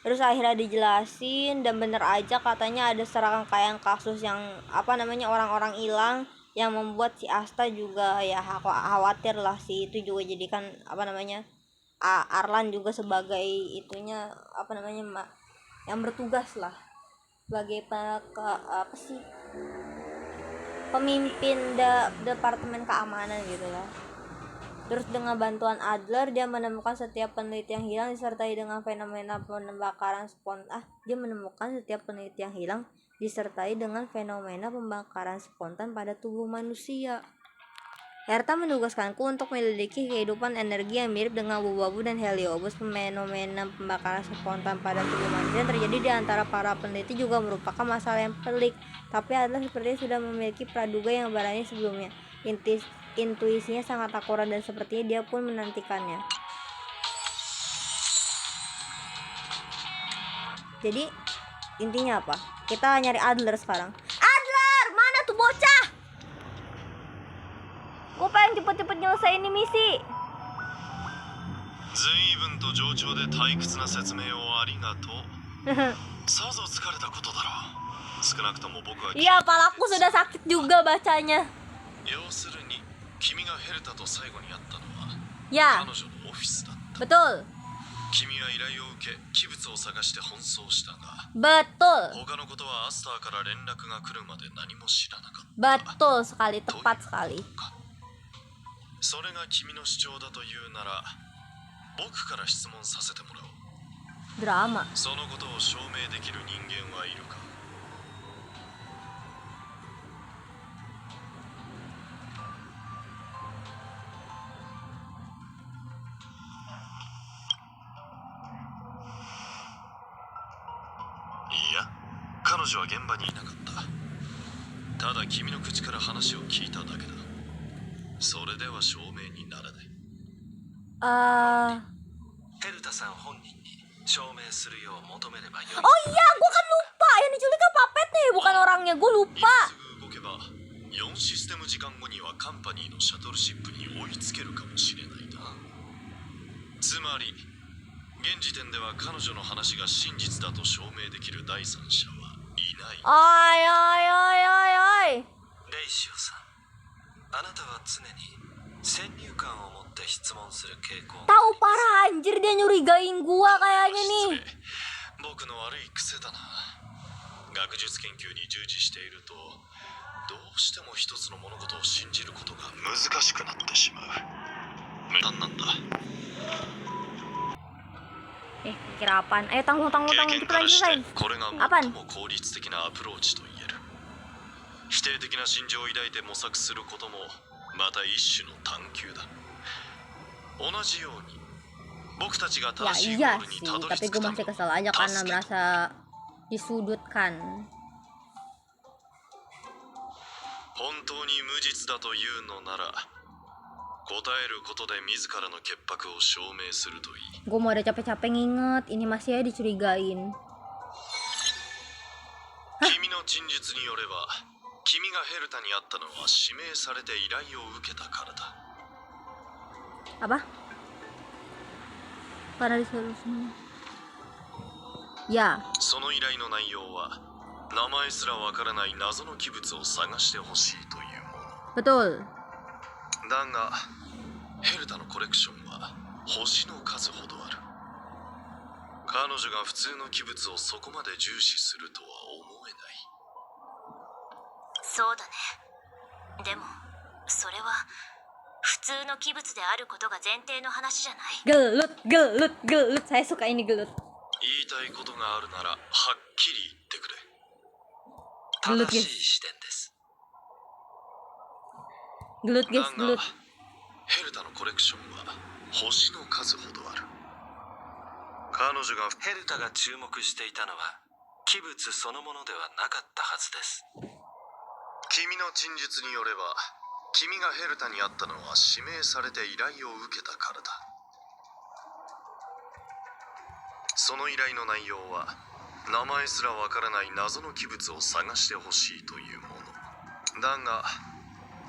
Speaker 1: Terus akhirnya dijelasin dan bener aja katanya ada serangkaian kasus yang orang-orang hilang yang membuat si Asta juga ya khawatir lah. Si itu juga jadikan Arlan juga sebagai itunya yang bertugas lah sebagai pemimpin departemen keamanan gitu lah. Terus dengan bantuan Adler dia menemukan setiap peneliti yang hilang disertai dengan fenomena pembakaran spontan pada tubuh manusia. Herta menugaskanku untuk menyelidiki kehidupan energi yang mirip dengan Mubabu dan Heliobus. Fenomena pembakaran spontan pada tubuh manusia yang terjadi di antara para peneliti juga merupakan masalah yang pelik. Tapi Adler sepertinya sudah memiliki praduga yang berani sebelumnya. Intuisinya sangat akurat dan sepertinya dia pun menantikannya. Jadi intinya apa? Kita nyari Adler sekarang. Adler, mana tuh bocah? Gue pengen cepet-cepet nyelesain ini misi.
Speaker 3: 随分と冗長で退屈な説明をありがとう。さぞ疲れたことだろう。少なくとも僕は。
Speaker 1: Iya, palaku sudah sakit juga bacanya.
Speaker 3: 要するに君がヘルタと最後に会ったのは
Speaker 1: Ya,
Speaker 3: 彼女のオフィスだった。
Speaker 1: betul.
Speaker 3: 君は依頼を受け器物を探して奔走したが
Speaker 1: Betul.
Speaker 3: 他のことはアスターから連絡が来るまで何も知らなかった。
Speaker 1: Betul sekali, tepat sekali.
Speaker 3: それが君の主張だというなら僕から質問させてもらおう。
Speaker 1: Drama.
Speaker 3: そのことを証明できる人間はいるか。 いや、彼女は現場にいなかった。ただ君の口から話を聞いただけだ。それでは証明にならない。ヘルタさん本人に証明するよう求めればよい。
Speaker 1: Oh iya, gue kan lupa. Yang diculik kan Papet nih, bukan orangnya. Gue
Speaker 3: 今
Speaker 1: lupa.
Speaker 3: すぐ動けば4システム時間後にはカンパニーのシャトルシップに追いつけるかもしれないな。つまり現時点では彼女の話が真実だと証明できる第三者はいない。
Speaker 1: Oi.
Speaker 5: レイシオさん、あなたは常に先入観を持って質問する傾向。
Speaker 1: Tahu parah anjir, dia nyurigain gua kayaknya nih.
Speaker 3: 僕の悪い癖だな。学術研究に従事しているとどうしても一つの物事を信じることが難しくなってしまう。無駄なんだ。
Speaker 1: Kira apaan? Ayo tanggung
Speaker 3: 経験
Speaker 1: cepet
Speaker 3: から
Speaker 1: lagi
Speaker 3: して
Speaker 1: selesai.
Speaker 3: これが
Speaker 1: Apaan?
Speaker 3: 最も効率的なアプローチと言える。否定的な心情を抱いて模索することもまた一種の探求だ。同じように僕たちが
Speaker 1: Ya
Speaker 3: 正しいゴ
Speaker 1: iya
Speaker 3: ールに
Speaker 1: sih,
Speaker 3: たどり
Speaker 1: tapi
Speaker 3: 着く
Speaker 1: gue
Speaker 3: ため
Speaker 1: masih
Speaker 3: の
Speaker 1: kesel aja karena
Speaker 3: 助け
Speaker 1: merasa disudutkan.
Speaker 3: 本当に無実だというのなら答えることで自らの潔白を証明するといい。
Speaker 1: Gue mau ada capek-capek nginget, ini masih ya dicurigain.
Speaker 3: 君の陳述によれば君がヘルタに会ったのは指名されて依頼を受けたからだ。
Speaker 1: Apa? Karena disuruh semua. Ya,
Speaker 3: その依頼の内容は名前すらわからない謎の器物を探してほしいというもの
Speaker 1: betul.
Speaker 3: だがヘルタのコレクションは星の数ほどある。彼女が普通の器物をそこまで重視するとは思えない。
Speaker 2: そうだね。でもそれは普通の器物であることが前提の話じゃない。
Speaker 1: Gelut, gelut, gelut. Saya suka ini gelut.
Speaker 3: 言いたいことがあるならはっきり言ってくれ。
Speaker 1: Gelut
Speaker 5: 正し
Speaker 1: guys.
Speaker 5: い視点です。
Speaker 1: Gelut
Speaker 3: だ
Speaker 1: guys,
Speaker 3: が
Speaker 1: gelut.
Speaker 3: ヘルタのコレクションは星の数ほどある。彼女が
Speaker 5: ヘルタが注目していたのは器物そのものではなかったはずです。
Speaker 3: 君の陳述によれば、君がヘルタに会ったのは指名されて依頼を受けたからだ。その依頼の内容は名前すらわからない謎の器物を探してほしいというものだが、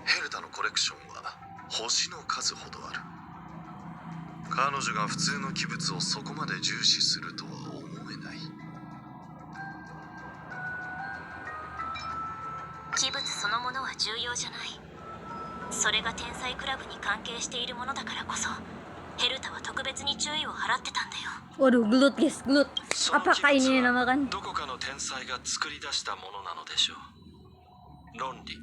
Speaker 3: ヘルタのコレクションは星の数ほどある。彼女が普通の器物をそこまで重視するとは思えない。
Speaker 2: 器物そのものは重要じゃない。それが天才クラブに関係しているものだからこそ、ヘルタは特別に注意を払ってたんだよ。
Speaker 1: Waduh, gelut guys, gelut.
Speaker 5: その器
Speaker 1: Apakah ini
Speaker 5: 物は
Speaker 1: dinamakan?
Speaker 5: どこかの天才が作り出したものなのでしょう。論理、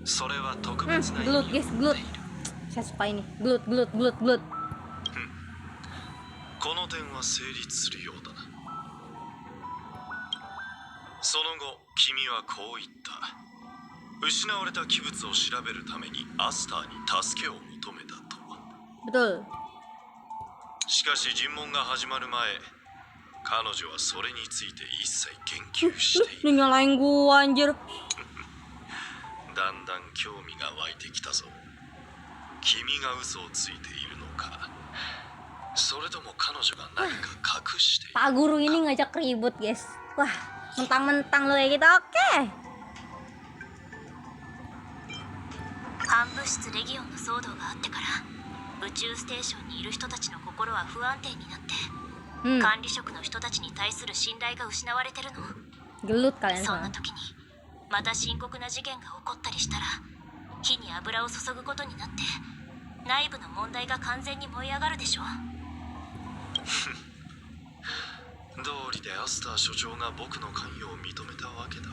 Speaker 5: それは特別な意味を持
Speaker 1: gelut
Speaker 5: ってい
Speaker 1: guys,
Speaker 5: る。
Speaker 1: gelut. Saya suka ini. Gelut, gelut, gelut, gelut.
Speaker 3: この点は成立するようだな。その後、君はこう言った。失われた器物を調べるためにアスターに助けを求めたと。
Speaker 1: Betul.
Speaker 3: しかし尋問が始まる前、彼女はそれについて一切言及してい
Speaker 1: Ini
Speaker 3: る。
Speaker 1: nyalain gua anjir.
Speaker 3: だんだん興味が湧いてきたぞ。君が嘘をついているのか、それとも彼女が何か隠している。
Speaker 1: Pak guru ini ngajak ribut guys. Wah, mentang-mentang lo kayak gitu. Oke.
Speaker 2: 反物質レギオンの騒動があってから、宇宙ステーションにいる人たちの心は不安定になって、 管理職の人たちに対する信頼が失われてるの。
Speaker 1: Gelut kalian
Speaker 2: そんな
Speaker 1: soalnya.
Speaker 2: 時にまた深刻な事件が起こったりしたら、火に油を注ぐことになって、内部の問題が完全に燃え上がるでしょ。
Speaker 3: 道理でアスター所長が僕の関与を認めたわけだ。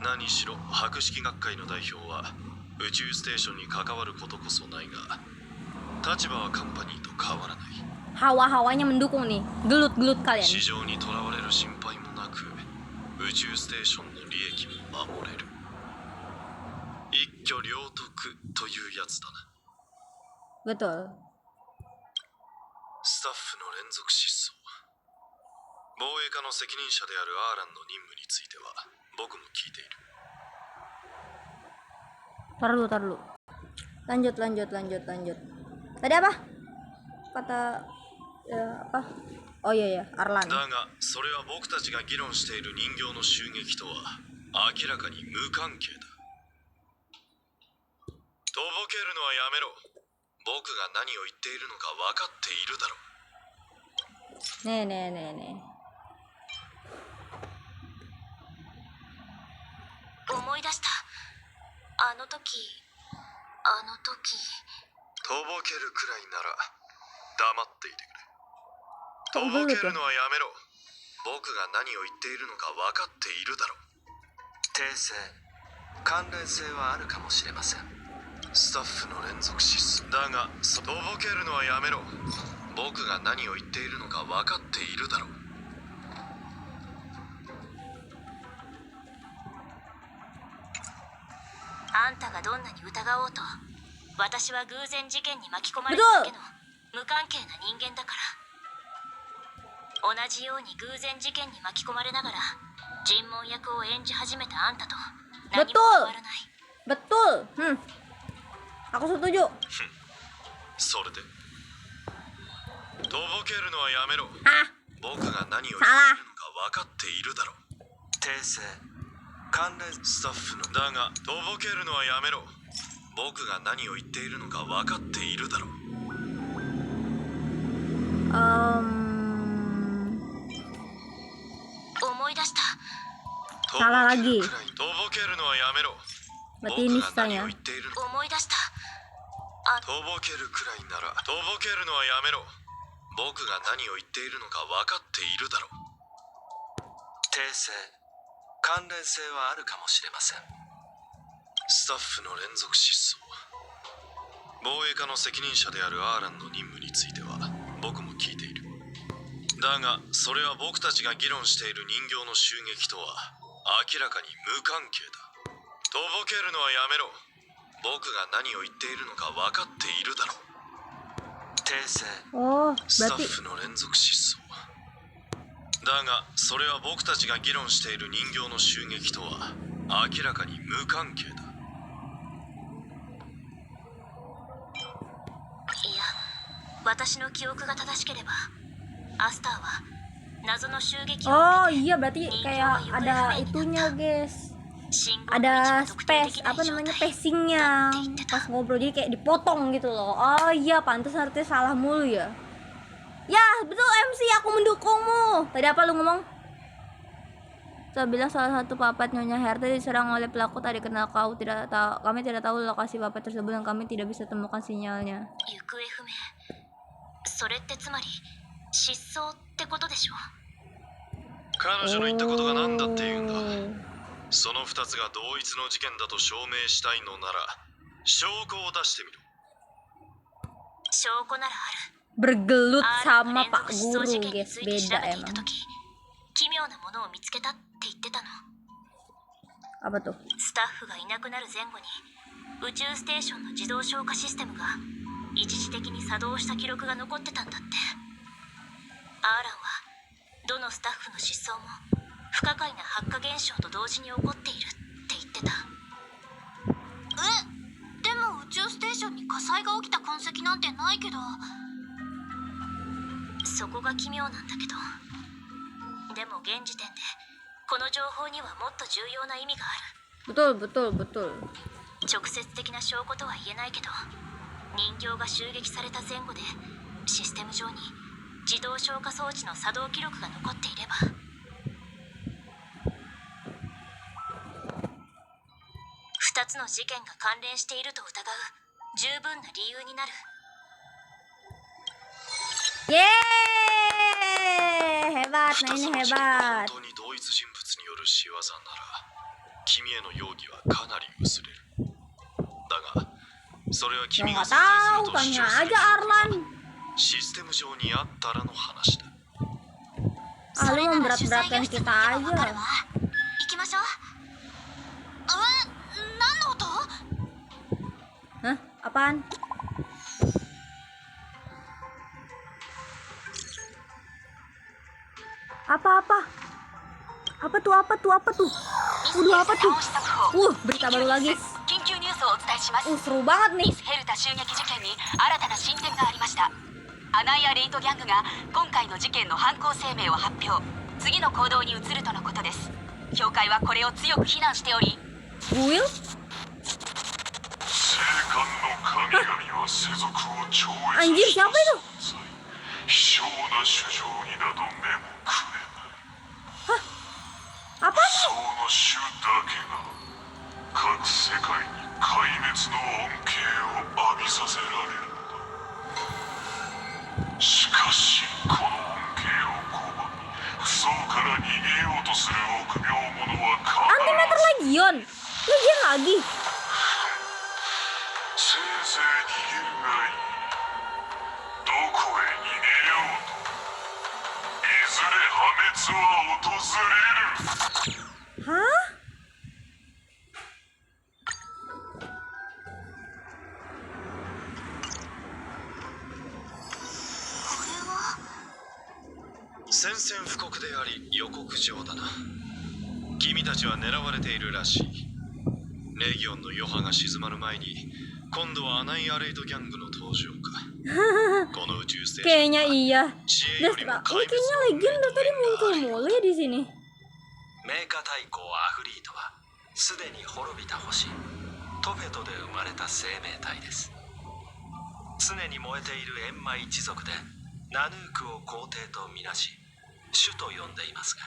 Speaker 3: 何しろ博識学会の代表は宇宙ステーションに関わることこそないが、立場はカンパニーと変わらない。
Speaker 1: Hawa-hawanya mendukung nih. Gelut-gelut
Speaker 3: 市
Speaker 1: kalian.
Speaker 3: 場にとらわれる心配もなく、宇宙ステーションの利益も守れる。一挙両得というやつだな。
Speaker 1: Betul.
Speaker 3: スタッフの連続失踪。防衛課の責任者であるアーランの任務については僕も聞いている。
Speaker 1: Tar dulu, tar dulu. Lanjut, lanjut, lanjut, lanjut. Tadi apa? Kata ya, apa? Oh iya ya, Arlan.
Speaker 3: だがそれは僕たちが議論している人形の襲撃とは明らかに無関係だ。とぼけるのはやめろ。僕が何を言っているのか分かっているだろう。
Speaker 1: Nih, nih, nih, nih.
Speaker 2: 思い出した。あの時。
Speaker 3: とぼけるくらいなら黙っていてくれ。とぼけるのはやめろ。僕が何を言っているのか分かっているだろう。
Speaker 5: 訂正、関連性はあるかもしれません。
Speaker 3: スタッフの連続失踪だが、とぼけるのはやめろ。僕が何を言っているのか分かっているだろう。
Speaker 2: あんたがどんなに疑おうと、私は偶然事件に巻き込まれただけの無関係な人間だから。同じように偶然事件に巻き込まれながら尋問役を演じ始めたあんたと何も変わらない。
Speaker 1: Betul. Aku setuju.
Speaker 3: それでとぼけるのはやめろ。
Speaker 1: Ah,
Speaker 3: 僕が何を言っているのか分かっているだろう。
Speaker 5: 訂正、関連
Speaker 3: スタッフのだがとぼけるのはやめろ。僕が何を言っているのか分かっているだろう。
Speaker 2: 思い出した。
Speaker 3: とぼ
Speaker 1: Salah
Speaker 3: け
Speaker 1: lagi.
Speaker 3: るくらいとぼけるのはやめろ。
Speaker 1: Berarti
Speaker 3: 僕
Speaker 1: ini
Speaker 3: が
Speaker 1: stang
Speaker 3: 何
Speaker 1: ya.
Speaker 3: を言っているのか。
Speaker 2: 思い出した。
Speaker 3: とぼけるくらいならとぼけるのはやめろ。僕が何を言っているのか分かっているだろう。
Speaker 5: 訂正、関連性はあるかもしれません。
Speaker 3: スタッフの連続失踪。防衛課の責任者であるアーランの任務については僕も聞いている。だがそれは僕たちが議論している人形の襲撃とは明らかに無関係だ。とぼけるのはやめろ。僕が何を言っているのか分かっているだろう。
Speaker 5: 訂正。
Speaker 1: Oh,
Speaker 3: スタッ
Speaker 1: berarti
Speaker 3: フの連続失踪だがそれは僕たちが議論している人形の襲撃とは明らかに無関係だ。
Speaker 2: いや、私の記憶が正しければアスターは謎の襲撃を
Speaker 1: oh
Speaker 2: 受けて
Speaker 1: iya berarti kayak ada itunya guys,
Speaker 2: 信号の位置
Speaker 1: ada
Speaker 2: が特定で
Speaker 1: space
Speaker 2: きない
Speaker 1: apa
Speaker 2: 状
Speaker 1: namanya
Speaker 2: 態
Speaker 1: pacingnya
Speaker 2: だって言ってた。
Speaker 1: pas ngobrol jadi kayak dipotong gitu loh. Oh iya pantas artinya salah mulu ya. Ya betul MC, aku mendukungmu. Tadi apa lu ngomong? Saya bilang salah satu papat Nyonya Herta diserang oleh pelaku tadi kenal kau tidak tahu, kami tidak tahu lokasi papat tersebut dan kami tidak bisa temukan sinyalnya.
Speaker 2: 行方不明。それってつまり失踪ってことでしょ。
Speaker 3: 彼女の言ったことが何だって言うんだ。
Speaker 1: Oh.
Speaker 3: その2つが同一の事件だと証明したいのなら証拠を出してみろ。
Speaker 2: 証拠ならある。
Speaker 1: Bergelut
Speaker 2: アーラン
Speaker 1: sama
Speaker 2: が連
Speaker 1: Pak
Speaker 2: 続失踪
Speaker 1: Guru
Speaker 2: 事件に
Speaker 1: guys,
Speaker 2: ついて調
Speaker 1: beda
Speaker 2: べていた
Speaker 1: emang.
Speaker 2: 時、奇妙なものを見つけたって言ってたの。
Speaker 1: Apa tuh?
Speaker 2: スタッフがいなくなる前後に宇宙ステーションの自動消火システムが一時的に作動した記録が残ってたんだって。アーランはどのスタッフの失踪も不可解な発火現象と同時に起こっているって言ってた。でも宇宙ステーションに火災が起きた痕跡なんてないけど。そこが奇妙なんだけど、でも現時点でこの情報にはもっと重要な意味がある。
Speaker 1: Betul, betul, betul.
Speaker 2: 直接的な証拠とは言えないけど、人形が襲撃された前後でシステム上に自動消火装置の作動記録が残っていれば、2つの事件が関連していると疑う十分な理由になる。
Speaker 1: Yeay, hebat,
Speaker 3: 2
Speaker 1: nah
Speaker 3: つ
Speaker 1: ini
Speaker 3: の事件が
Speaker 1: hebat.
Speaker 3: 本当に同一人物による仕業なら君への容疑はかなり薄れる。だがそれは
Speaker 1: Ya
Speaker 3: 君が
Speaker 1: nggak
Speaker 3: 存在する
Speaker 1: tahu,
Speaker 3: と主
Speaker 1: tanya
Speaker 3: 張する
Speaker 1: aja Arlan.
Speaker 3: システム上にあったらの話だ。
Speaker 1: Ah, lu memberat-beratkan kita
Speaker 2: わかる
Speaker 1: aja.
Speaker 2: わ。行きましょう。何の音？
Speaker 1: Hah? Apaan? Apa-apa? Apa tuh? Apa tuh? Apa tuh? Waduh, apa tuh? Berita baru lagi.
Speaker 2: 緊急ニュースをお伝えします。
Speaker 1: Seru banget nih.
Speaker 2: ヘルタ襲撃事件に新たな進展がありました。アナイア・レイトギャングが今回の事件の犯行声明を発表。次の行動に移るとのことです。協会はこれを強く非難しており、
Speaker 1: Will?
Speaker 6: 聖観の神々は世俗を超
Speaker 1: Anjir,
Speaker 6: 越し
Speaker 1: siapa itu?
Speaker 6: 希少な主情になど目もくれない
Speaker 1: Apa?
Speaker 6: その種だけが各世界に壊滅の恩恵を浴びさせられるのだ。しかしこの恩恵を拒み不相から逃げようとする臆病者は
Speaker 1: Antimatter
Speaker 6: 必ず
Speaker 1: Legion. Legion lagi.
Speaker 6: せいぜい逃げるがいい。どこへ逃げようといずれ破滅は訪れる。
Speaker 1: Hah? .
Speaker 3: 宣戦布告であり予告状だな。君たちは狙われているらしい。レギオンの余波が静まる前に今度はアナイアレイトギャングの登場か。この宇宙ステーション
Speaker 1: Kayaknya iya.
Speaker 3: 知恵よりも
Speaker 1: Ini
Speaker 3: 壊滅
Speaker 1: kayaknya
Speaker 3: の
Speaker 1: Legion dari tadi muncul mulu ya di sini.
Speaker 5: メーカ大公アフリートはすでに滅びた星トフェトで生まれた生命体です。常に燃えているエンマ一族でナヌークを皇帝とみなし主と呼んでいますが、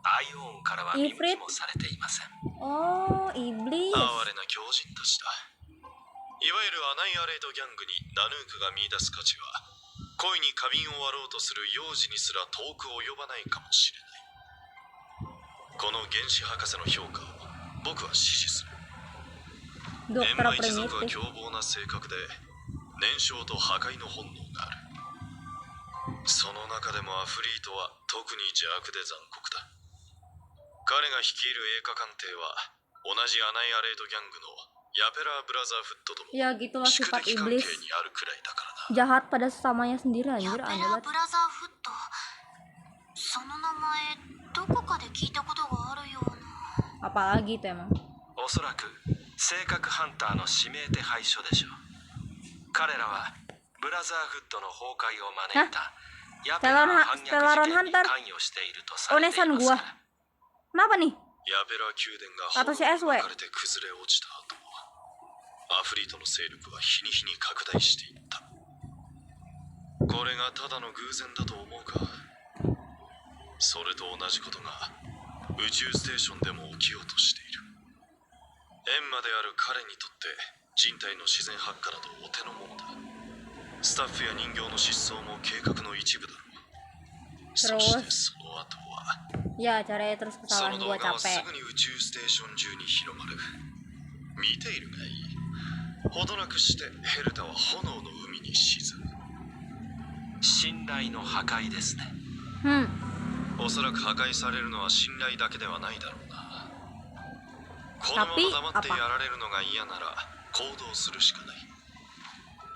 Speaker 5: アイオーンからは見向きもされていません。
Speaker 1: Oh, iblis.
Speaker 3: 哀れな狂人たちだ。いわゆるアナイアレイトギャングにナヌークが見出す価値は恋に花瓶を割ろうとする幼児にすら遠く及ばないかもしれない。この原子博士の評価を僕は支持する。
Speaker 1: Dokter
Speaker 3: エンマ一族は
Speaker 1: primitif.
Speaker 3: 凶暴な性格で燃焼と破壊の本能がある。その中でもアフリートは特に邪悪で残酷だ。彼が率いる栄華艦艇は同じアナイアレードギャングのヤペラーブラザーフットとも
Speaker 1: Ya gitulah
Speaker 3: 宿
Speaker 1: sifat
Speaker 3: 敵関係
Speaker 1: iblis.
Speaker 3: にあるくらいだからな。
Speaker 1: Jahat pada sesamanya sendiri
Speaker 2: ヤ
Speaker 1: anjir,
Speaker 2: ペ
Speaker 1: aneh
Speaker 2: ラ
Speaker 1: banget.
Speaker 2: ブラザーフット、その名前どこかで聞いたことがあるような。
Speaker 1: Apalagi itu emang.
Speaker 5: おそらく性格ハンターの指名手配書でしょう。彼らはブラザーフットの崩壊を招いたヤペラー反逆事件に関与しているとされてい
Speaker 1: Onesan
Speaker 5: ますか
Speaker 1: gua.
Speaker 5: ら。
Speaker 1: Kenapa nih?
Speaker 3: ヤペラ宮殿が
Speaker 1: Atau si
Speaker 3: 炎に
Speaker 1: SW?
Speaker 3: 巻かれて崩れ落ちた後、アフリートの勢力は日に日に拡大していった。これがただの偶然だと思うか。それと同じことが宇宙ステーションでも起きようとしている。エンマである彼にとって人体の自然発火などお手の物だ。スタッフや人形の失踪も計画の一部だろう。そしてその後は
Speaker 1: Ya caranya terus
Speaker 3: そ
Speaker 1: kesalahan
Speaker 3: の動
Speaker 1: gua
Speaker 3: 画はす
Speaker 1: capek.
Speaker 3: ぐに宇宙ステーション中に広まる。見ているがいい。ほどなくしてヘルタは炎の海に沈む。
Speaker 5: 信頼の破壊ですね。
Speaker 3: おそらく破壊されるのは信頼だけではないだろうな。このま
Speaker 1: Tapi
Speaker 3: ま黙って
Speaker 1: apa?
Speaker 3: やられるのが嫌なら行動するしかない。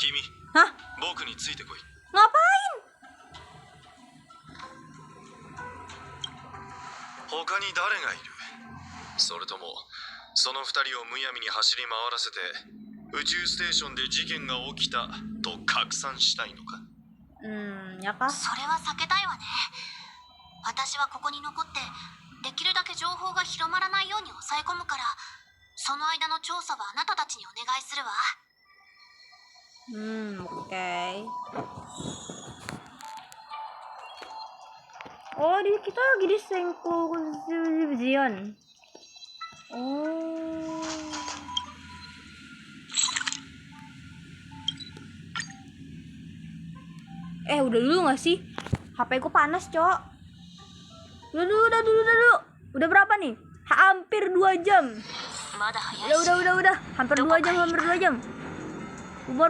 Speaker 3: 君、
Speaker 1: Hah?
Speaker 3: 僕についてこい。
Speaker 1: Ngapain?
Speaker 3: 他に誰がいる？それともその二人をむやみに走り回らせて宇宙ステーションで事件が起きたと拡散したいのか？
Speaker 1: Ya kah?
Speaker 2: それは避けたいわね。私はここに残ってできるだけ情報が広まらないように抑え込むから、その間の調査はあなたたちにお願いするわ。
Speaker 1: Oke. Oh, kita lagi di Senko Zion. Oh. Udah dulu gak sih? HP ku panas, Cok. Udah dulu. Udah berapa nih? Hampir 2 jam.
Speaker 2: まだ早いし。
Speaker 1: Udah. Hampir 2 jam. Bubar.